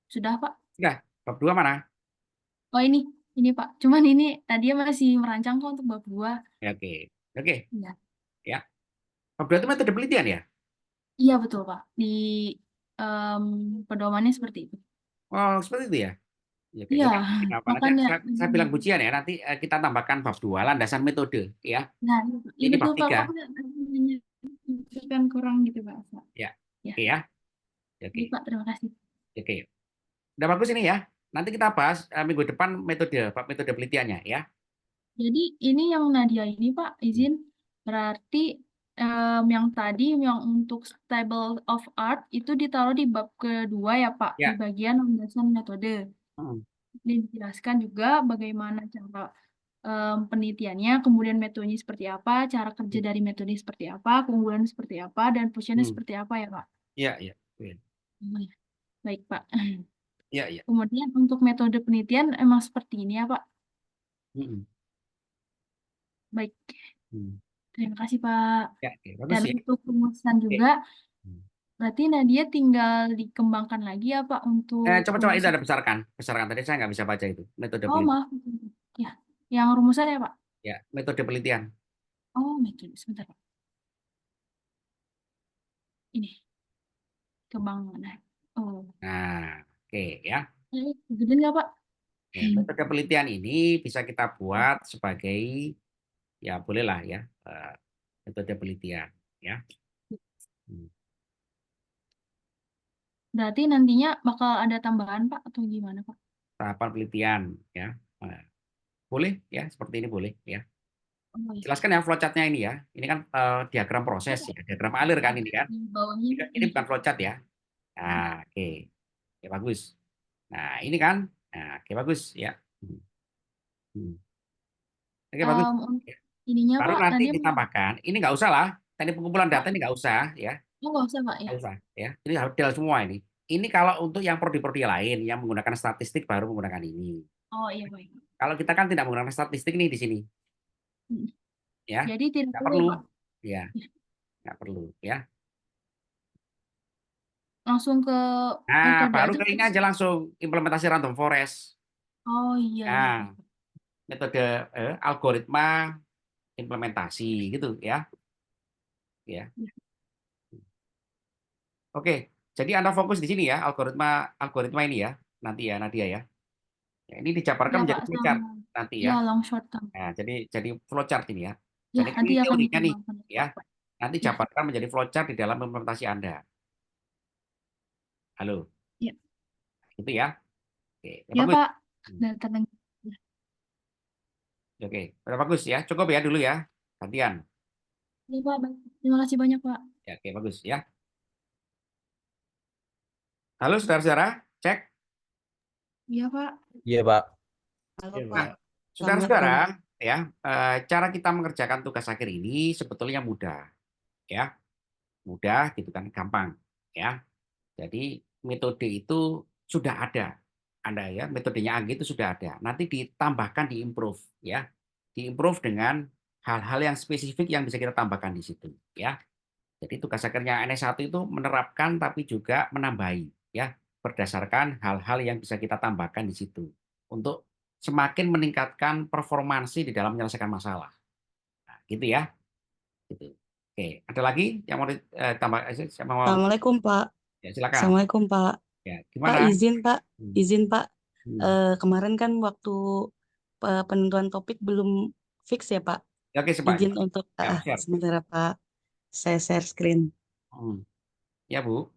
C: sudah, Pak.
B: Sudah, bab 2 mana?
C: Oh, ini Pak. Cuman ini Nadia masih merancang kok untuk bab 2.
B: Ya, oke. Oke,
C: Iya.
B: ya. Bab 2 itu metode penelitian ya?
C: Iya betul Pak. Di pedomannya seperti itu.
B: Oh, seperti itu ya. Ya, oke.
C: Iya,
B: Jadi apa? Nanti
C: makanya.
B: saya bilang kuncian ya. Nanti kita tambahkan bab 2 landasan metode ya.
C: Nah, iya
B: Ini
C: betul
B: bab
C: Pak.
B: 3
C: Kok nggak kan kurang gitu Pak.
B: ya.
C: Ya,
B: Oke ya. Oke.
C: iya Pak. Terima kasih.
B: Oke. Udah bagus ini ya. Nanti kita bahas minggu depan bab metode penelitiannya ya.
C: Jadi ini yang Nadia ini Pak, izin berarti yang tadi yang untuk table of art itu ditaruh di bab kedua ya Pak, di
B: Ya.
C: bagian landasan metode.
B: Hmm.
C: Ini dijelaskan juga bagaimana cara penelitiannya, kemudian metodenya seperti apa, cara kerja dari metode seperti apa, keunggulan seperti apa, dan fungsinya
B: Hmm.
C: seperti apa ya Pak.
B: Iya, iya.
C: Oh, ya. Baik Pak.
B: Iya, iya.
C: Kemudian untuk metode penelitian emang seperti ini ya Pak.
B: Hmm.
C: Baik.
B: Hmm.
C: Terima kasih Pak.
B: Ya, oke. Bagus
C: Dan
B: ya.
C: untuk rumusan
B: Oke.
C: juga,
B: Hmm.
C: berarti Nadia tinggal dikembangkan lagi ya Pak untuk
B: Coba itu
C: rumusan.
B: ada besarkan. Besarkan tadi saya nggak bisa baca itu. Metode
C: Oh
B: penelitian.
C: maaf. Ya, yang rumusan ya Pak.
B: Ya, metode penelitian.
C: Oh metode, sebentar Pak. Ini, kembangan. Oh,
B: Nah, oke ya.
C: gede nggak Pak?
B: Ya, metode penelitian ini bisa kita buat sebagai ya bolehlah ya metode penelitian ya. Hmm.
C: Berarti nantinya bakal ada tambahan Pak atau gimana Pak?
B: Tahapan penelitian ya. Nah, boleh ya seperti ini boleh ya.
C: Oh, ya.
B: Jelaskan ya flowchart-nya ini ya. Ini kan diagram proses ya, diagram alir kan ini kan.
C: Di bawahnya
B: Ini bukan flowchart ya. Nah, oke. Oke, bagus. Nah, ini kan. Nah, oke bagus ya. Hmm. Oke, bagus.
C: untuk ininya
B: Baru
C: Pak,
B: nanti
C: Nadia
B: ditambahkan. Ini nggak usah lah. Teknik pengumpulan data ini nggak usah ya.
C: nggak usah Pak ya.
B: Nggak usah ya. Ini detail semua ini. Ini kalau untuk yang prodi-prodi lain yang menggunakan statistik baru menggunakan ini.
C: Oh iya baik.
B: Kalau kita kan tidak menggunakan statistik nih di sini.
C: Hmm.
B: Ya.
C: Jadi tidak
B: Nggak
C: perlu
B: perlu.
C: Pak.
B: Ya. Nggak perlu ya.
C: Langsung ke
B: Nah,
C: metode
B: baru
C: aja.
B: ke ini aja langsung implementasi random forest.
C: Oh iya.
B: Nah, metode algoritma implementasi gitu ya. Ya. Oke. Jadi Anda fokus di sini ya, algoritma ini ya. Nanti ya Nadia ya. Ya, ini dijabarkan
C: Ya
B: menjadi
C: Pak,
B: flowchart
C: sama.
B: nanti
C: Ya
B: ya.
C: long short term.
B: Nah, jadi flowchart ini ya.
C: Ya
B: Jadi
C: nanti
B: ini
C: akan
B: teorinya nih
C: dikembangkan.
B: ya. Nanti
C: Ya.
B: jabarkan menjadi flowchart di dalam implementasi Anda. Halo.
C: Ya.
B: Gitu ya. Oke,
C: Ya
B: bagus.
C: Pak. Dan tenang. Ya.
B: Oke, udah bagus ya. Cukup ya dulu ya. Gantian.
C: Ya Pak, baik. Terima kasih banyak Pak.
B: Ya, oke, bagus ya. Halo saudara-saudara, cek.
C: Iya Pak.
D: Iya, Pak.
F: Halo
B: Nah,
F: Pak,
B: saudara-saudara,
F: Assalamualaikum.
B: ya, cara kita mengerjakan tugas akhir ini sebetulnya mudah, ya, mudah gitu kan, gampang, ya. Jadi metode itu sudah ada, Anda ya, metodenya Anggi itu sudah ada. Nanti ditambahkan, diimprove, ya, diimprove dengan hal-hal yang spesifik yang bisa kita tambahkan di situ, ya. Jadi tugas akhirnya NS1 itu menerapkan tapi juga menambahi, ya, berdasarkan hal-hal yang bisa kita tambahkan di situ untuk semakin meningkatkan performansi di dalam menyelesaikan masalah. Nah, gitu ya. Gitu. Oke, ada lagi yang mau ditambah? Saya mau
F: Assalamualaikum Pak.
B: ya silakan.
F: Assalamualkum Pak.
B: Ya,
F: Pak
B: gimana?
F: izin Pak.
B: Hmm.
F: Kemarin kan waktu penentuan topik belum fix ya Pak.
B: Ya, oke, Pak.
F: Izin untuk
B: Ya, share.
F: sebentar Pak. Saya share screen.
B: Ya, Bu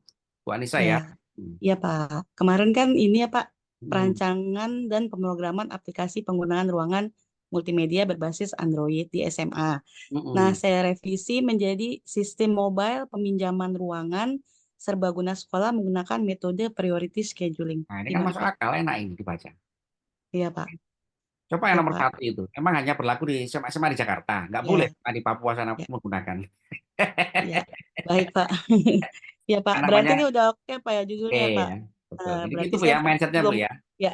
B: Anissa ya.
F: Ya, ya Pak. Kemarin kan ini ya Pak,
B: Hmm.
F: perancangan dan pemrograman aplikasi penggunaan ruangan multimedia berbasis Android di SMA. Nah, saya revisi menjadi sistem mobile peminjaman ruangan serbaguna sekolah menggunakan metode priority scheduling.
B: Nah, ini kan
F: Gimana
B: masuk
F: Pak?
B: akal, enak ini dibaca.
F: Iya Pak.
B: Coba yang
F: Ya
B: nomor
F: Pak.
B: 1 itu. Emang hanya berlaku di SMA di Jakarta. Nggak
F: Ya.
B: boleh di Papua sana
F: Ya.
B: menggunakan.
F: Ya, baik Pak. Ya Pak,
B: Nah,
F: berarti
B: namanya
F: ini udah oke Pak ya judulnya
B: oke
F: Pak.
B: ya. Betul. Jadi
F: Berarti
B: gitu Bu
F: saya
B: ya mindsetnya Bu
F: belum
B: ya.
F: ya.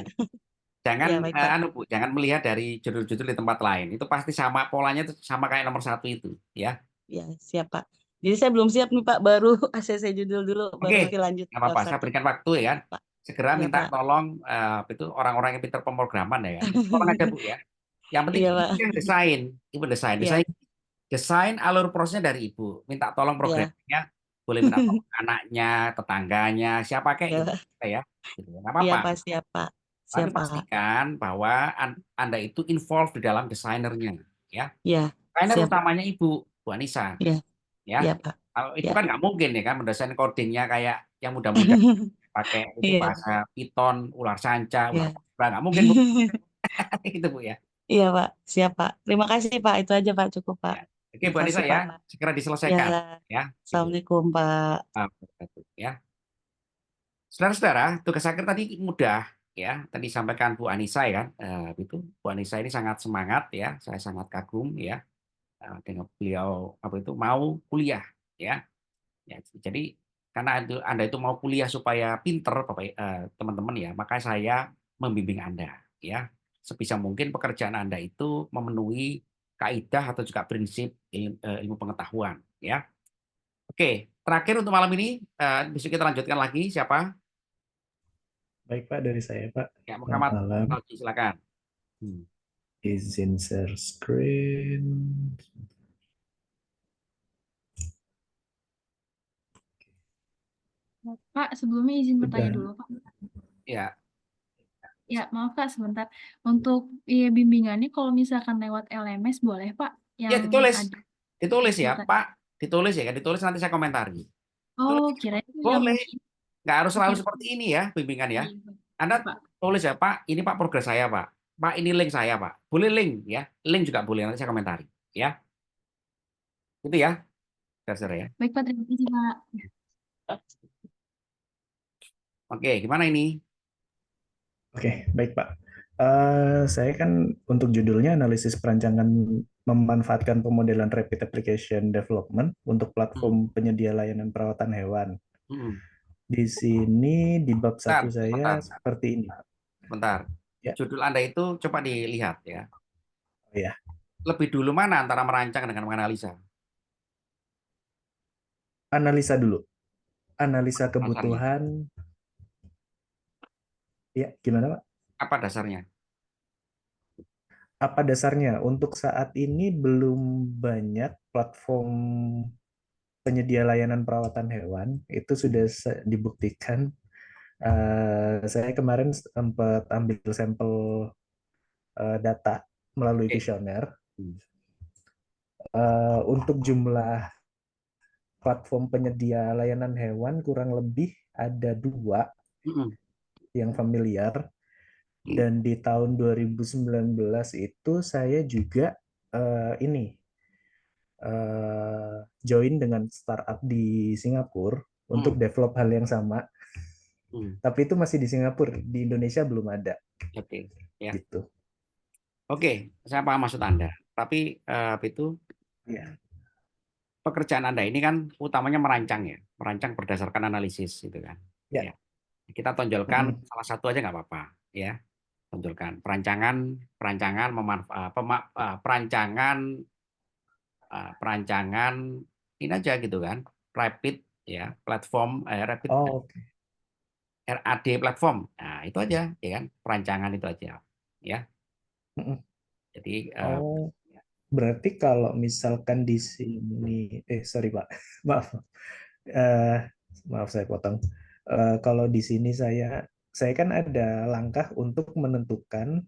B: Jangan
F: Ya, baik, Pak.
B: Bu, jangan melihat dari judul-judul di tempat lain. Itu pasti sama polanya itu sama kayak nomor 1 itu, ya.
F: Ya, siap Pak. Jadi saya belum siap nih Pak, baru ACC judul dulu, baru
B: Oke,
F: nanti lanjut
B: nggak apa-apa.
F: bab
B: Saya
F: 1.
B: berikan waktu ya.
F: Pak.
B: Segera
F: Iya,
B: minta
F: Pak.
B: tolong itu orang-orang yang pintar pemrograman ya. Tolong aja Bu ya. Yang penting
F: Iya,
B: Ibu
F: Pak.
B: yang desain, Ibu desain,
F: Iya.
B: desain alur prosesnya dari Ibu. Minta tolong programnya boleh minta tolong anaknya, tetangganya, siapa kayak
F: Ya,
B: gitu ya, gitu. Nggak
F: iya
B: apa-apa.
F: Pak, siap Pak.
B: Tapi
F: Siap Pak.
B: pastikan bahwa Anda itu involved di dalam desainernya, ya.
F: Ya,
B: Desainer
F: siap.
B: utamanya Bu Anissa,
F: Ya,
B: ya.
F: iya Pak.
B: Kalau itu
F: Ya.
B: kan nggak mungkin ya kan mendesain codingnya kayak yang mudah-mudah pakai itu
F: Iya,
B: bahasa Python, ular sanca, ular
F: iya.
B: kobra, nggak mungkin Bu. Itu Bu ya.
F: Iya Pak, siap Pak. Terima kasih Pak, itu aja Pak, cukup Pak.
B: Ya. Oke
F: Terima
B: Bu Anissa
F: kasih
B: ya,
F: Pak.
B: segera
F: Ya,
B: diselesaikan ya. Gitu.
F: Assalamualaikum Pak.
B: Ya. Saudara-saudara, tugas akhir tadi mudah ya. Tadi sampaikan Bu Anissa ya kan. Itu Bu Anissa ini sangat semangat ya. Saya sangat kagum ya dengan beliau apa itu mau kuliah ya. Ya, jadi karena Anda itu mau kuliah supaya pinter Bapak teman-teman ya, maka saya membimbing Anda ya. Sebisa mungkin pekerjaan Anda itu memenuhi kaidah atau juga prinsip ilmu pengetahuan ya. Oke, terakhir untuk malam ini besok kita lanjutkan lagi siapa?
G: Baik Pak, dari saya Pak.
B: Ya,
G: Selamat
B: Muhammad
G: malam.
B: Aldi, silakan.
G: Izin share screen.
C: Pak, sebelumnya izin bertanya
G: Udah.
C: dulu, Pak.
B: Ya,
C: Ya, maaf Kak, sebentar. Untuk bimbingannya kalau misalkan lewat LMS boleh, Pak?
B: ya
C: Yang
B: ditulis,
C: ada
B: ditulis ya,
C: berta-
B: Pak, ditulis ya, kan ditulis nanti saya komentari.
C: Oh,
B: Tulis,
C: kira itu yang
B: boleh, nggak harus
C: Oke,
B: selalu seperti ini ya bimbingan ya.
C: iya,
B: Anda
C: Pak.
B: tulis ya, Pak, ini Pak progres saya, Pak. Pak, ini link saya, Pak. Boleh link ya, link juga boleh nanti saya komentari ya. Itu ya, saudara ya.
C: Baik, Pak. Terima kasih, Pak.
B: Oke, gimana ini?
G: Oke, baik Pak. Saya kan untuk judulnya analisis perancangan memanfaatkan pemodelan rapid application development untuk platform penyedia layanan perawatan hewan.
B: Hmm.
G: Di sini di bab 1
B: Bentar,
G: saya
B: bentar.
G: seperti ini.
B: Bentar.
G: Ya.
B: Judul Anda itu coba dilihat ya.
G: Oh ya,
B: Lebih dulu mana antara merancang dengan menganalisa?
G: analisa dulu. Analisa
B: Dasarnya.
G: kebutuhan. Ya, gimana Pak?
B: Apa dasarnya?
G: Apa dasarnya? Untuk saat ini belum banyak platform penyedia layanan perawatan hewan. Itu sudah dibuktikan. Saya kemarin sempat ambil sampel data melalui
B: Oke.
G: kuesioner. Untuk jumlah platform penyedia layanan hewan kurang lebih ada 2 yang familiar. Dan di tahun 2019 itu saya juga join dengan startup di Singapura untuk develop hal yang sama. Tapi itu masih di Singapura, di Indonesia belum ada.
B: Oke, ya.
G: Gitu.
B: Oke, saya paham maksud Anda. Tapi itu
G: Ya.
B: pekerjaan Anda ini kan utamanya merancang ya, merancang berdasarkan analisis gitu kan.
G: Ya.
B: Ya. Kita tonjolkan salah satu aja nggak apa-apa, ya. Tonjolkan perancangan ini aja gitu kan, rapid ya, platform rapid
G: Okay.
B: RAD platform. Nah, itu aja ya kan, perancangan itu aja ya. Jadi
G: berarti kalau misalkan di sini sorry Pak. Maaf. Maaf saya potong. Kalau di sini saya kan ada langkah untuk menentukan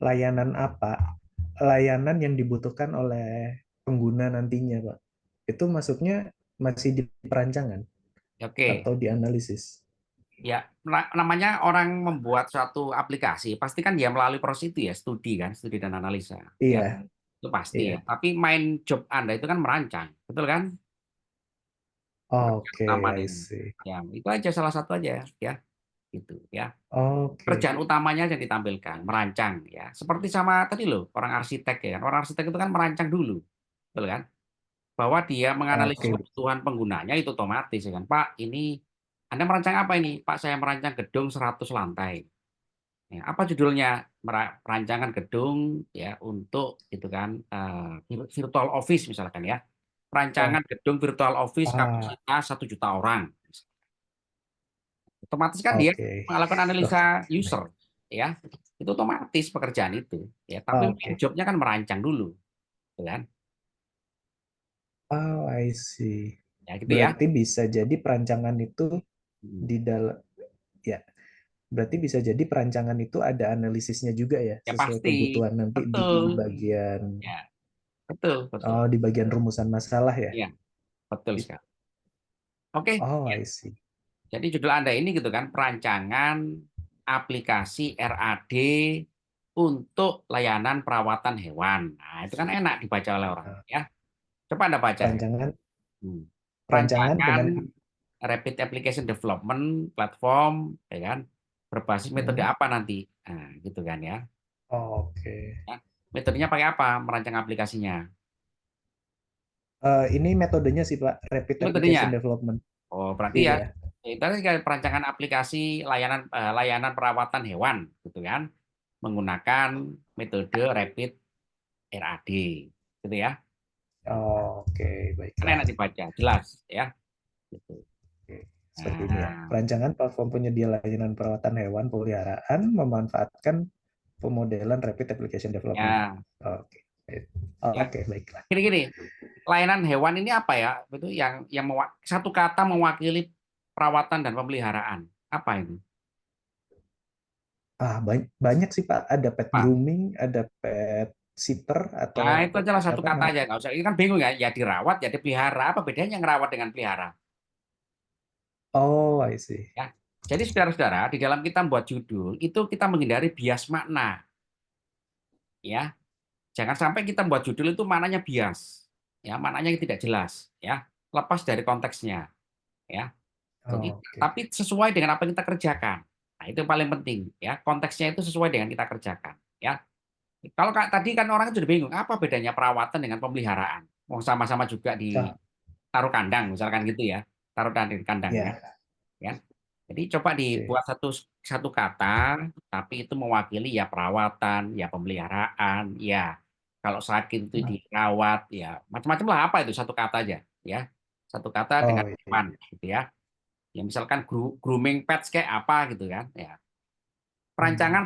G: layanan yang dibutuhkan oleh pengguna nantinya, Pak. Itu masuknya masih di perancangan atau di analisis?
B: Ya, namanya orang membuat suatu aplikasi, pasti kan dia melalui proses itu ya, studi dan analisa.
G: Iya.
B: Ya, itu pasti ya. Tapi main job Anda itu kan merancang, betul kan?
G: Oke, I see.
B: Ya, itu aja salah satu aja ya, gitu ya.
G: Oke.
B: Kerjaan utamanya yang ditampilkan, merancang ya. Seperti sama tadi loh, orang arsitek ya. Orang arsitek itu kan merancang dulu, betul kan? Bahwa dia menganalisis kebutuhan penggunanya itu otomatis ya kan. Pak, ini Anda merancang apa ini? Pak, saya merancang gedung 100 lantai. Ya, apa judulnya? Perancangan gedung ya untuk itu kan virtual office misalkan ya. Perancangan gedung virtual office kapasitas 1 juta orang. Otomatis kan dia melakukan analisa user ya. Itu otomatis pekerjaan itu ya. Tapi job-nya kan merancang dulu, gitu kan?
G: Oh, I see.
B: Ya gitu ya.
G: Berarti bisa jadi perancangan itu
B: Hmm.
G: di dalam, ya, berarti bisa jadi perancangan itu ada analisisnya juga ya,
B: Ya
G: sesuai
B: pasti,
G: kebutuhan nanti di
B: betul.
G: bagian,
B: Ya, betul.
G: di bagian rumusan masalah ya.
B: Ya, betul sekali. Oke,
G: Oh,
B: ya.
G: I see.
B: Jadi judul Anda ini gitu kan, perancangan aplikasi RAD untuk layanan perawatan hewan. Nah, itu kan enak dibaca oleh orang ya. Coba Anda baca.
G: Perancangan
B: Hmm.
G: perancangan
B: Perancangan
G: dengan
B: Rapid Application Development Platform, ya kan? Berbasis metode apa nanti? Nah, gitu kan ya.
G: oke.
B: Ya. Metodenya pakai apa? Merancang aplikasinya.
G: Ini metodenya sih Pak, Rapid
B: Metodenya.
G: Application Development.
B: Oh, berarti ya
G: Iya.
B: itu kayak perancangan aplikasi layanan perawatan hewan, gitu kan? Menggunakan metode Rapid RAD, gitu ya.
G: Oke,
B: Kan
G: baiklah.
B: enak dibaca, jelas ya. Gitu.
G: Oke, seperti ini ya.
B: Nah,
G: Perancangan platform penyedia layanan perawatan hewan peliharaan memanfaatkan pemodelan Rapid Application Development.
B: ya,
G: Oke.
B: ya.
G: Oke, baiklah.
B: Gini, layanan hewan ini apa ya? Itu yang satu kata mewakili perawatan dan pemeliharaan. Apa ini?
G: Banyak sih Pak. Ada pet
B: Pak,
G: grooming, ada pet sitter
B: nah
G: atau
B: itu adalah satu
G: apa
B: kata
G: namanya?
B: aja, nggak usah. Ini kan bingung ya, ya dirawat, ya dipelihara. Apa bedanya ngerawat dengan pelihara?
G: Oh, I see.
B: Ya. Jadi saudara-saudara, di dalam kita membuat judul itu kita menghindari bias makna, ya. Jangan sampai kita membuat judul itu maknanya bias, ya, maknanya tidak jelas, ya, lepas dari konteksnya, ya. Jadi,
G: Oke.
B: tapi sesuai dengan apa yang kita kerjakan. Nah, itu yang paling penting, ya. Konteksnya itu sesuai dengan kita kerjakan, ya. Kalau tadi kan orang sudah bingung, apa bedanya perawatan dengan pemeliharaan? Mau sama-sama juga di
G: Nah,
B: taruh kandang, misalkan gitu ya, taruh di kandang, ya.
G: ya,
B: Ya. Jadi coba
G: oke.
B: dibuat satu kata, tapi itu mewakili ya perawatan, ya pemeliharaan, ya kalau sakit itu
G: Nah,
B: dirawat, ya macam-macam lah apa itu satu kata aja, ya satu kata dengan
G: oh iya.
B: hewan, gitu ya. Ya misalkan grooming pets kayak apa gitu kan, ya.
G: Hmm.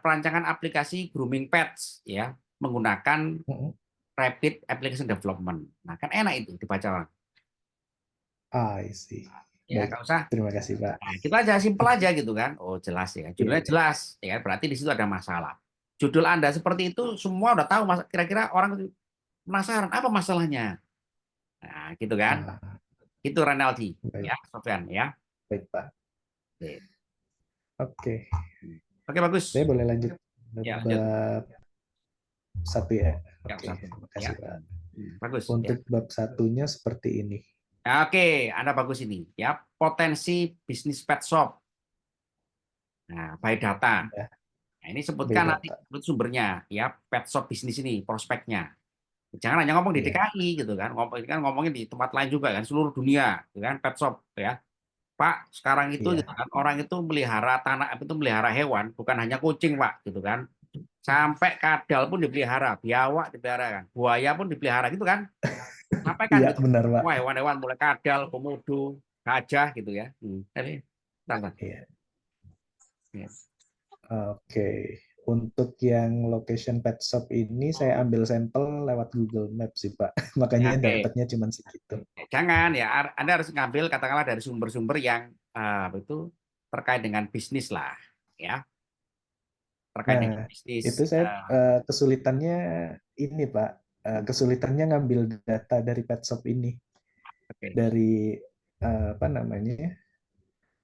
B: Perancangan aplikasi grooming pets, ya menggunakan
G: Mm-mm.
B: Rapid Application Development. Nah kan enak itu dibaca orang.
G: I see.
B: Ya
G: Baik,
B: nggak usah.
G: terima kasih Pak.
B: Nah, kita aja simpel aja gitu kan. Oh, jelas ya. Judulnya
G: Iya.
B: jelas ya. Berarti di situ ada masalah. Judul Anda seperti itu semua udah tahu kira-kira orang penasaran apa masalahnya. Nah, gitu kan.
G: Ah,
B: Itu Renaldi
G: baik,
B: ya, Sofyan ya.
G: baik Pak.
B: Oke.
G: Oke,
B: Oke, bagus.
G: saya boleh lanjut
B: Ya, lanjut.
G: bab 1 ya.
B: Yang
G: Oke,
B: satu.
G: terima
B: Ya.
G: kasih Pak.
B: Bagus ya.
G: Untuk bab 1-nya seperti ini.
B: Nah, oke, Anda bagus ini ya. Potensi bisnis pet shop. Nah, by data.
G: Ya,
B: Nah, ini sebutkan nanti
G: data.
B: sumbernya ya, pet shop bisnis ini, prospeknya. Jangan hanya ngomong di
G: Iya.
B: DKI gitu kan, ngomongin di tempat lain juga kan, seluruh dunia, gitu kan, pet shop, ya. Pak, sekarang itu
G: Iya.
B: gitu kan, orang itu melihara itu melihara hewan, bukan hanya kucing Pak, gitu kan, sampai kadal pun dipelihara, biawak dipelihara kan, buaya pun dipelihara gitu kan, sampai kan
G: Iya,
B: gitu,
G: benar Pak.
B: wah hewan-hewan mulai kadal, komodo, gajah gitu ya. Jadi, bentar.
G: Iya.
B: Ya.
G: Oke. Untuk yang location pet shop ini saya ambil sampel lewat Google Maps sih Pak. Makanya
B: Oke.
G: dapatnya cuma segitu.
B: Jangan ya, Anda harus ngambil katakanlah dari sumber-sumber yang itu terkait dengan bisnis lah, ya. Terkait dengan
G: Nah,
B: bisnis.
G: itu saya kesulitannya ini Pak. Kesulitannya ngambil data dari pet shop ini.
B: Oke.
G: Dari apa namanya?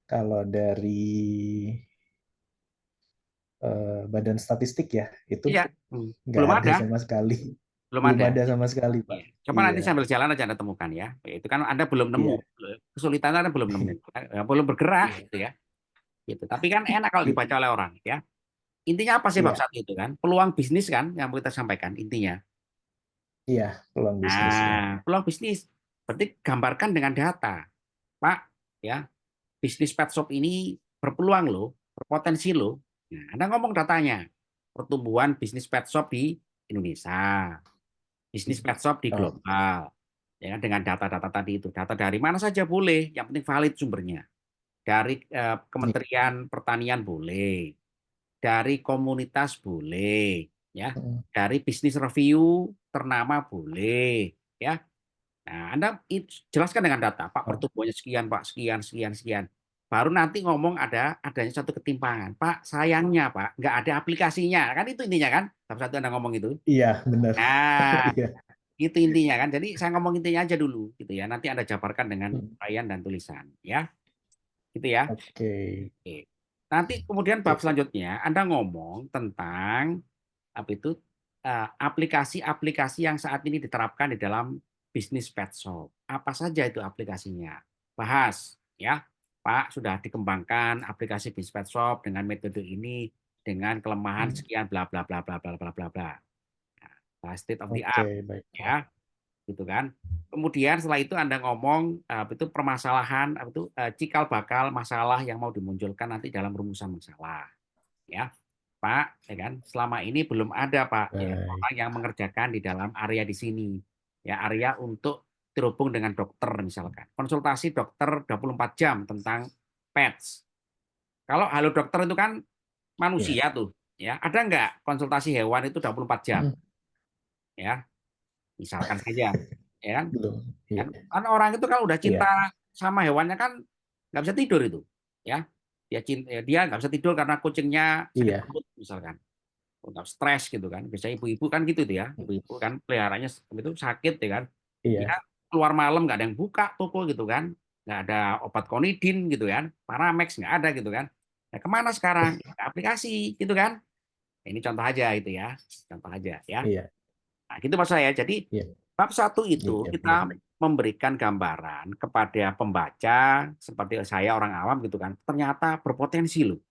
G: Kalau dari Badan Statistik ya, itu
B: Iya,
G: nggak
B: belum
G: ada
B: ada,
G: sama sekali.
B: belum
G: Belum
B: ada.
G: ada sama sekali, Pak.
B: Iya. Coba nanti
G: Iya,
B: sambil jalan aja Anda temukan ya. Itu kan Anda belum nemu,
G: iya,
B: kesulitan Anda belum nemu, belum bergerak gitu ya. Gitu. Tapi kan enak kalau
G: I-
B: dibaca oleh orang ya. Intinya apa sih bab
G: iya,
B: satu itu kan? Peluang bisnis kan yang kita sampaikan intinya.
G: iya, peluang bisnisnya.
B: Nah, peluang bisnis berarti gambarkan dengan data, Pak. Ya, bisnis pet shop ini berpeluang loh, berpotensi loh. Nah, Anda ngomong datanya, pertumbuhan bisnis pet shop di Indonesia, bisnis pet shop di
G: Oh,
B: global, ya dengan data-data tadi itu. Data dari mana saja boleh, yang penting valid sumbernya. Dari
G: iya.
B: Kementerian Pertanian boleh, dari komunitas boleh, ya,
G: Mm,
B: dari bisnis review ternama boleh, ya. Nah, Anda jelaskan dengan data, Pak,
G: Oh.
B: pertumbuhannya sekian, Pak, sekian, sekian, sekian. Baru nanti ngomong adanya satu ketimpangan. Pak, sayangnya, Pak, nggak ada aplikasinya. Kan itu intinya kan? Satu-satu Anda ngomong itu.
G: Iya, benar.
B: Nah,
G: Iya.
B: itu intinya kan. Jadi saya ngomong intinya aja dulu gitu ya. Nanti Anda jabarkan dengan
G: Hmm.
B: uraian dan tulisan ya. Gitu ya.
G: Oke.
B: Oke. Nanti kemudian bab
G: Oke.
B: selanjutnya Anda ngomong tentang apa itu aplikasi-aplikasi yang saat ini diterapkan di dalam bisnis pet shop. Apa saja itu aplikasinya? Bahas ya. Pak, sudah dikembangkan aplikasi bisnis pet shop dengan metode ini dengan kelemahan
G: Hmm.
B: sekian bla bla bla bla bla bla bla bla. Nah, state of the
G: Oke,
B: art
G: baik.
B: ya, gitu kan. Kemudian setelah itu Anda ngomong apa itu permasalahan apa itu cikal bakal masalah yang mau dimunculkan nanti dalam rumusan masalah ya. Pak, ya kan, selama ini belum ada Pak ya,
G: Baik.
B: orang yang mengerjakan di dalam area di sini. Ya, area untuk terhubung dengan dokter misalkan. Konsultasi dokter 24 jam tentang pets. Kalau halo dokter itu kan
G: Iya.
B: manusia tuh, ya. Ada nggak konsultasi hewan itu 24 jam?
G: Hmm.
B: Ya, misalkan saja, ya kan?
G: Belum. Iya.
B: Kan orang itu kalau udah
G: Iya.
B: cinta sama hewannya kan nggak bisa tidur itu, ya. Dia nggak bisa tidur karena kucingnya sakit
G: Iya.
B: perut misalkan. Nggak stres gitu kan. Biasanya ibu-ibu kan gitu tuh ya. Ibu-ibu kan peliharanya itu sakit ya kan.
G: Iya.
B: Dia keluar malam nggak ada yang buka toko gitu kan. Nggak ada obat konidin gitu kan. Paramex nggak ada gitu kan. Nah, kemana sekarang? Ke aplikasi gitu kan. Nah, ini contoh aja itu ya. Contoh aja ya.
G: Iya.
B: Nah, gitu maksud saya. Jadi
G: Iya.
B: bab 1 itu
G: Iya,
B: kita
G: baik.
B: memberikan gambaran kepada pembaca seperti saya orang awam gitu kan. Ternyata berpotensi loh.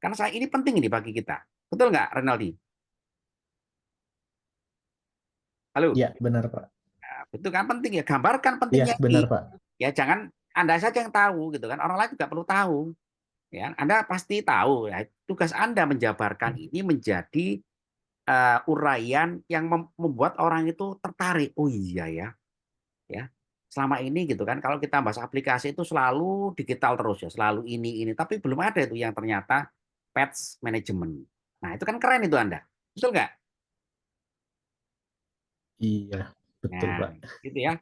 B: Karena saya ini penting ini bagi kita. Betul nggak, Renaldi? Halo?
G: Iya, benar, Pak.
B: Nah, itu kan penting ya, gambarkan
G: Iya,
B: pentingnya
G: benar,
B: ini.
G: Pak.
B: Ya jangan Anda saja yang tahu gitu kan, orang lain juga perlu tahu. Ya, Anda pasti tahu ya, tugas Anda menjabarkan ini menjadi uraian yang membuat orang itu tertarik. Oh iya ya. Ya. Selama ini gitu kan kalau kita bahas aplikasi itu selalu digital terus ya, selalu ini tapi belum ada itu yang ternyata pets management. Nah, itu kan keren itu Anda. Betul nggak?
G: Iya, betul,
B: Nah,
G: Pak.
B: gitu ya.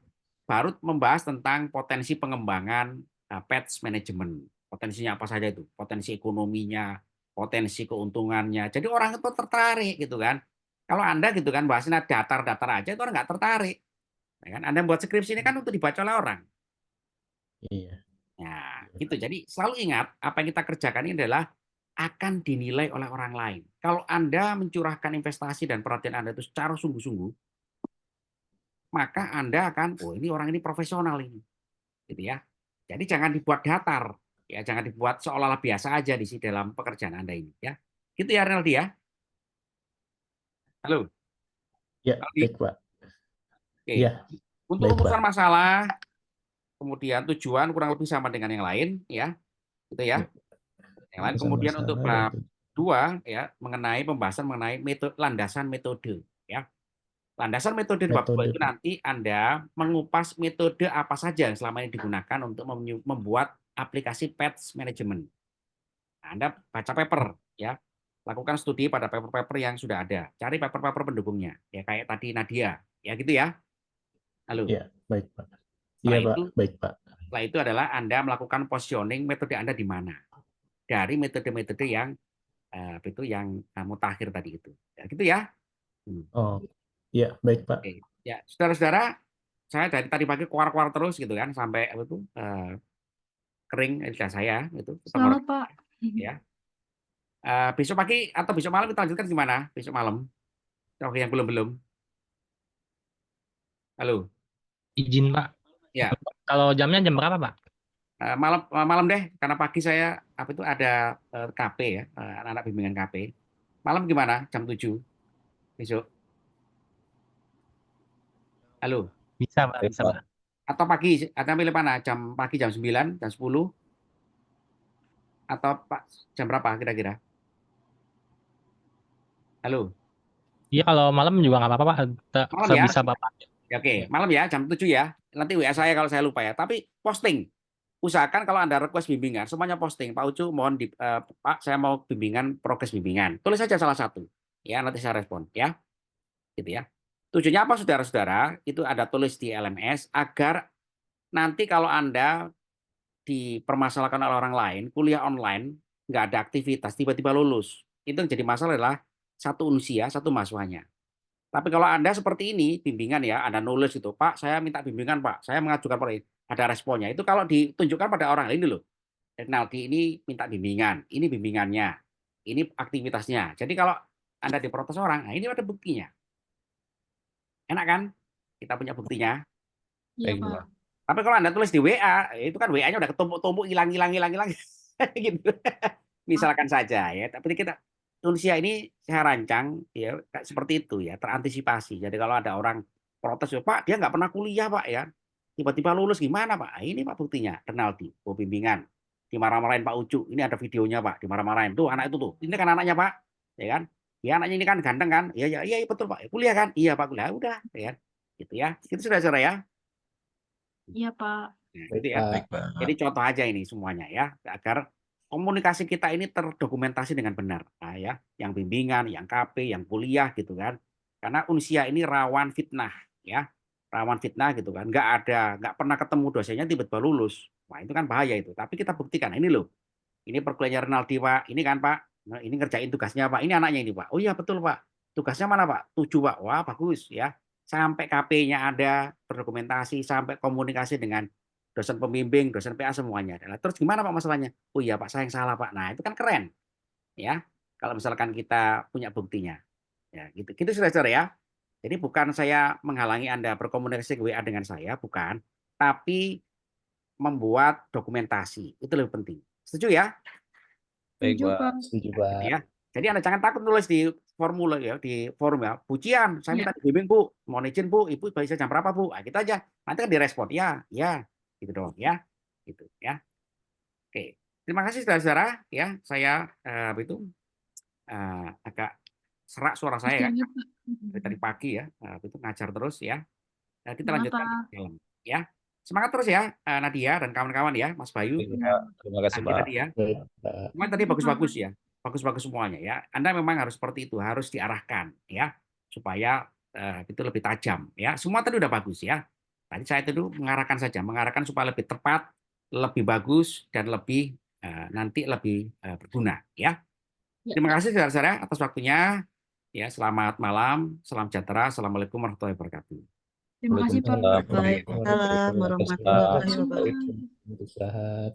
B: Baru membahas tentang potensi pengembangan pets management. Potensinya apa saja itu? Potensi ekonominya, potensi keuntungannya. Jadi orang itu tertarik gitu kan. Kalau Anda gitu kan bahasnya datar-datar aja itu orang nggak tertarik. Ya kan? Anda buat skripsi ini kan untuk dibaca oleh orang.
G: Iya.
B: Nah, gitu. Jadi selalu ingat apa yang kita kerjakan ini adalah akan dinilai oleh orang lain. Kalau Anda mencurahkan investasi dan perhatian Anda itu secara sungguh-sungguh, maka Anda akan, oh ini orang ini profesional ini, gitu ya. Jadi jangan dibuat datar, ya jangan dibuat seolah-olah biasa aja di dalam pekerjaan Anda ini, ya. Gitu ya, Renaldi ya. Halo.
G: Ya,
B: Renaldi.
G: baik, Pak.
B: Oke.
G: Ya,
B: Untuk
G: baik,
B: rumusan
G: Pak.
B: masalah, kemudian tujuan kurang lebih sama dengan yang lain, ya, gitu ya. Yang lain
G: Rumusan
B: kemudian untuk
G: masalah
B: bab 2 ya mengenai pembahasan mengenai landasan metode, ya. Landasan metode di bab 2
G: metode.
B: itu nanti Anda mengupas metode apa saja yang selama ini digunakan untuk membuat aplikasi pets management. Nah, Anda baca paper ya, lakukan studi pada paper-paper yang sudah ada. Cari paper-paper pendukungnya. Ya kayak tadi Nadia, ya gitu ya. Halo.
G: Ya, baik, Pak.
B: Setelah
G: Iya, Pak.
B: itu,
G: Baik, Pak.
B: setelah itu adalah Anda melakukan positioning metode Anda di mana. Dari metode-metode yang itu yang mutakhir tadi itu. Ya gitu ya.
G: Oh, iya, baik, Pak.
B: Oke. Ya, saudara-saudara, saya dari tadi pagi keluar-keluar terus gitu kan sampai apa itu kering lidah saya itu
C: Semangat, Pak.
B: ya. Besok pagi atau besok malam kita lanjutkan gimana? Besok malam. Oke, yang belum. Halo.
H: Izin, Pak.
B: Ya.
H: Kalau jamnya jam berapa, Pak?
B: Malam deh, karena pagi saya apa itu ada KP ya, anak-anak bimbingan KP. Malam gimana? Jam 7 besok. Halo.
H: Bisa, Pak. Bisa, Pak.
B: Atau pagi, Anda pilih mana? Jam pagi jam 9, jam 10? Atau Pak jam berapa kira-kira? Halo.
H: Iya, kalau malam juga nggak apa-apa, Pak.
B: Malam ya?
H: Sebisa Bapak.
B: Ya, oke, malam ya jam 7 ya. Nanti WA saya kalau saya lupa ya. Tapi posting. Usahakan kalau Anda request bimbingan, semuanya posting. Pak Ucu, mohon Pak, saya mau bimbingan, progres bimbingan. Tulis saja salah satu. Ya, nanti saya respon ya. Gitu ya. Tujuannya apa, saudara-saudara? Itu ada tulis di LMS agar nanti kalau Anda dipermasalahkan oleh orang lain, kuliah online, nggak ada aktivitas, tiba-tiba lulus. Itu yang jadi masalah adalah satu usia, satu mahasiswanya. Tapi kalau Anda seperti ini, bimbingan ya, Anda nulis itu, Pak, saya minta bimbingan, Pak, saya mengajukan ada responnya. Itu kalau ditunjukkan pada orang lain loh. Renaldi ini minta bimbingan, ini bimbingannya, ini aktivitasnya. Jadi kalau Anda diprotes orang, nah ini ada buktinya. Enak kan? Kita punya buktinya.
C: Iya,
D: Baik,
C: Pak.
D: Pak.
B: Tapi kalau Anda tulis di WA, itu kan WA-nya udah ketumpuk-tumpuk, hilang gitu. Misalkan saja ya, tapi kita Tunisia ini saya rancang ya seperti itu ya, terantisipasi. Jadi kalau ada orang protes, Pak, dia nggak pernah kuliah, Pak ya. Tiba-tiba lulus gimana, Pak? Ini Pak buktinya, Renaldi, bimbingan. Dimarah-marahin Pak Ucu. Ini ada videonya, Pak, dimarah-marahin. Tuh anak itu tuh. Ini kan anaknya, Pak. Ya kan? Ya anaknya ini kan ganteng kan? Iya, iya, betul, Pak. Kuliah kan? Iya, Pak, kuliah. Udah, ya. Gitu ya. Itu sudah saudara ya.
C: Iya, Pak.
B: Nah,
G: Baik,
B: gitu ya.
G: Pak.
E: Baik, Pak.
B: Jadi contoh aja ini semuanya ya, agar komunikasi kita ini terdokumentasi dengan benar, nah, ya, yang bimbingan, yang KP, yang kuliah gitu kan. Karena usia ini rawan fitnah, ya, rawan fitnah gitu kan. Nggak pernah ketemu dosennya tiba-tiba lulus. Wah itu kan bahaya itu. Tapi kita buktikan ini loh, ini perkuliahan Renaldi Pak, ini kan Pak, nah, ini ngerjain tugasnya Pak, ini anaknya ini Pak. Oh iya betul Pak, tugasnya mana Pak? 7 Pak. Wah bagus ya. Sampai KP-nya ada, terdokumentasi, sampai komunikasi dengan dosen pembimbing, dosen PA semuanya. Nah, terus gimana Pak masalahnya? Oh iya Pak, saya yang salah Pak. Nah, itu kan keren. Ya. Kalau misalkan kita punya buktinya. Ya, gitu. Gitu saudara ya. Jadi bukan saya menghalangi Anda berkomunikasi WA dengan saya, bukan. Tapi membuat dokumentasi. Itu lebih penting. Setuju ya?
D: Baik,
C: Setuju,
D: Pak.
C: Pak.
G: Setuju,
B: Nah,
G: Pak.
B: gitu ya. Jadi Anda jangan takut nulis di formulir ya, di forum ya. Pujian, saya
C: Iya.
B: minta dibimbing Bu, mohon izin Bu, Ibu bisa jam berapa Bu? Nah, gitu aja. Nanti kan direspon, ya, gitu doang ya. Gitu ya. Oke. Terima kasih saudara-saudara ya. Saya itu agak serak suara saya ya.
C: Istirahat, Pak.
B: Dari tadi pagi ya, itu ngajar terus ya. Nah, kita
C: Semangat,
B: lanjutkan
C: Pak.
B: di dalam ya. Semangat terus ya Nadia dan kawan-kawan ya, Mas Bayu.
D: Baik, Pak. Terima kasih,
B: Nanti
D: Pak.
B: tadi ya.
G: Baik, Pak.
B: Semuanya tadi bagus-bagus ya. Bagus-bagus semuanya ya. Anda memang harus seperti itu, harus diarahkan ya supaya itu lebih tajam ya. Semua tadi udah bagus ya. Tadi saya itu mengarahkan saja, mengarahkan supaya lebih tepat, lebih bagus dan lebih nanti lebih berguna ya.
C: Ya,
B: Terima
C: Pak.
B: kasih saudara-saudara atas waktunya. Ya, selamat malam, salam sejahtera, assalamualaikum warahmatullahi wabarakatuh.
C: Terima kasih, Pak.
D: Waalaikumsalam.
F: Waalaikumsalam warahmatullahi wabarakatuh.
G: Istirahat.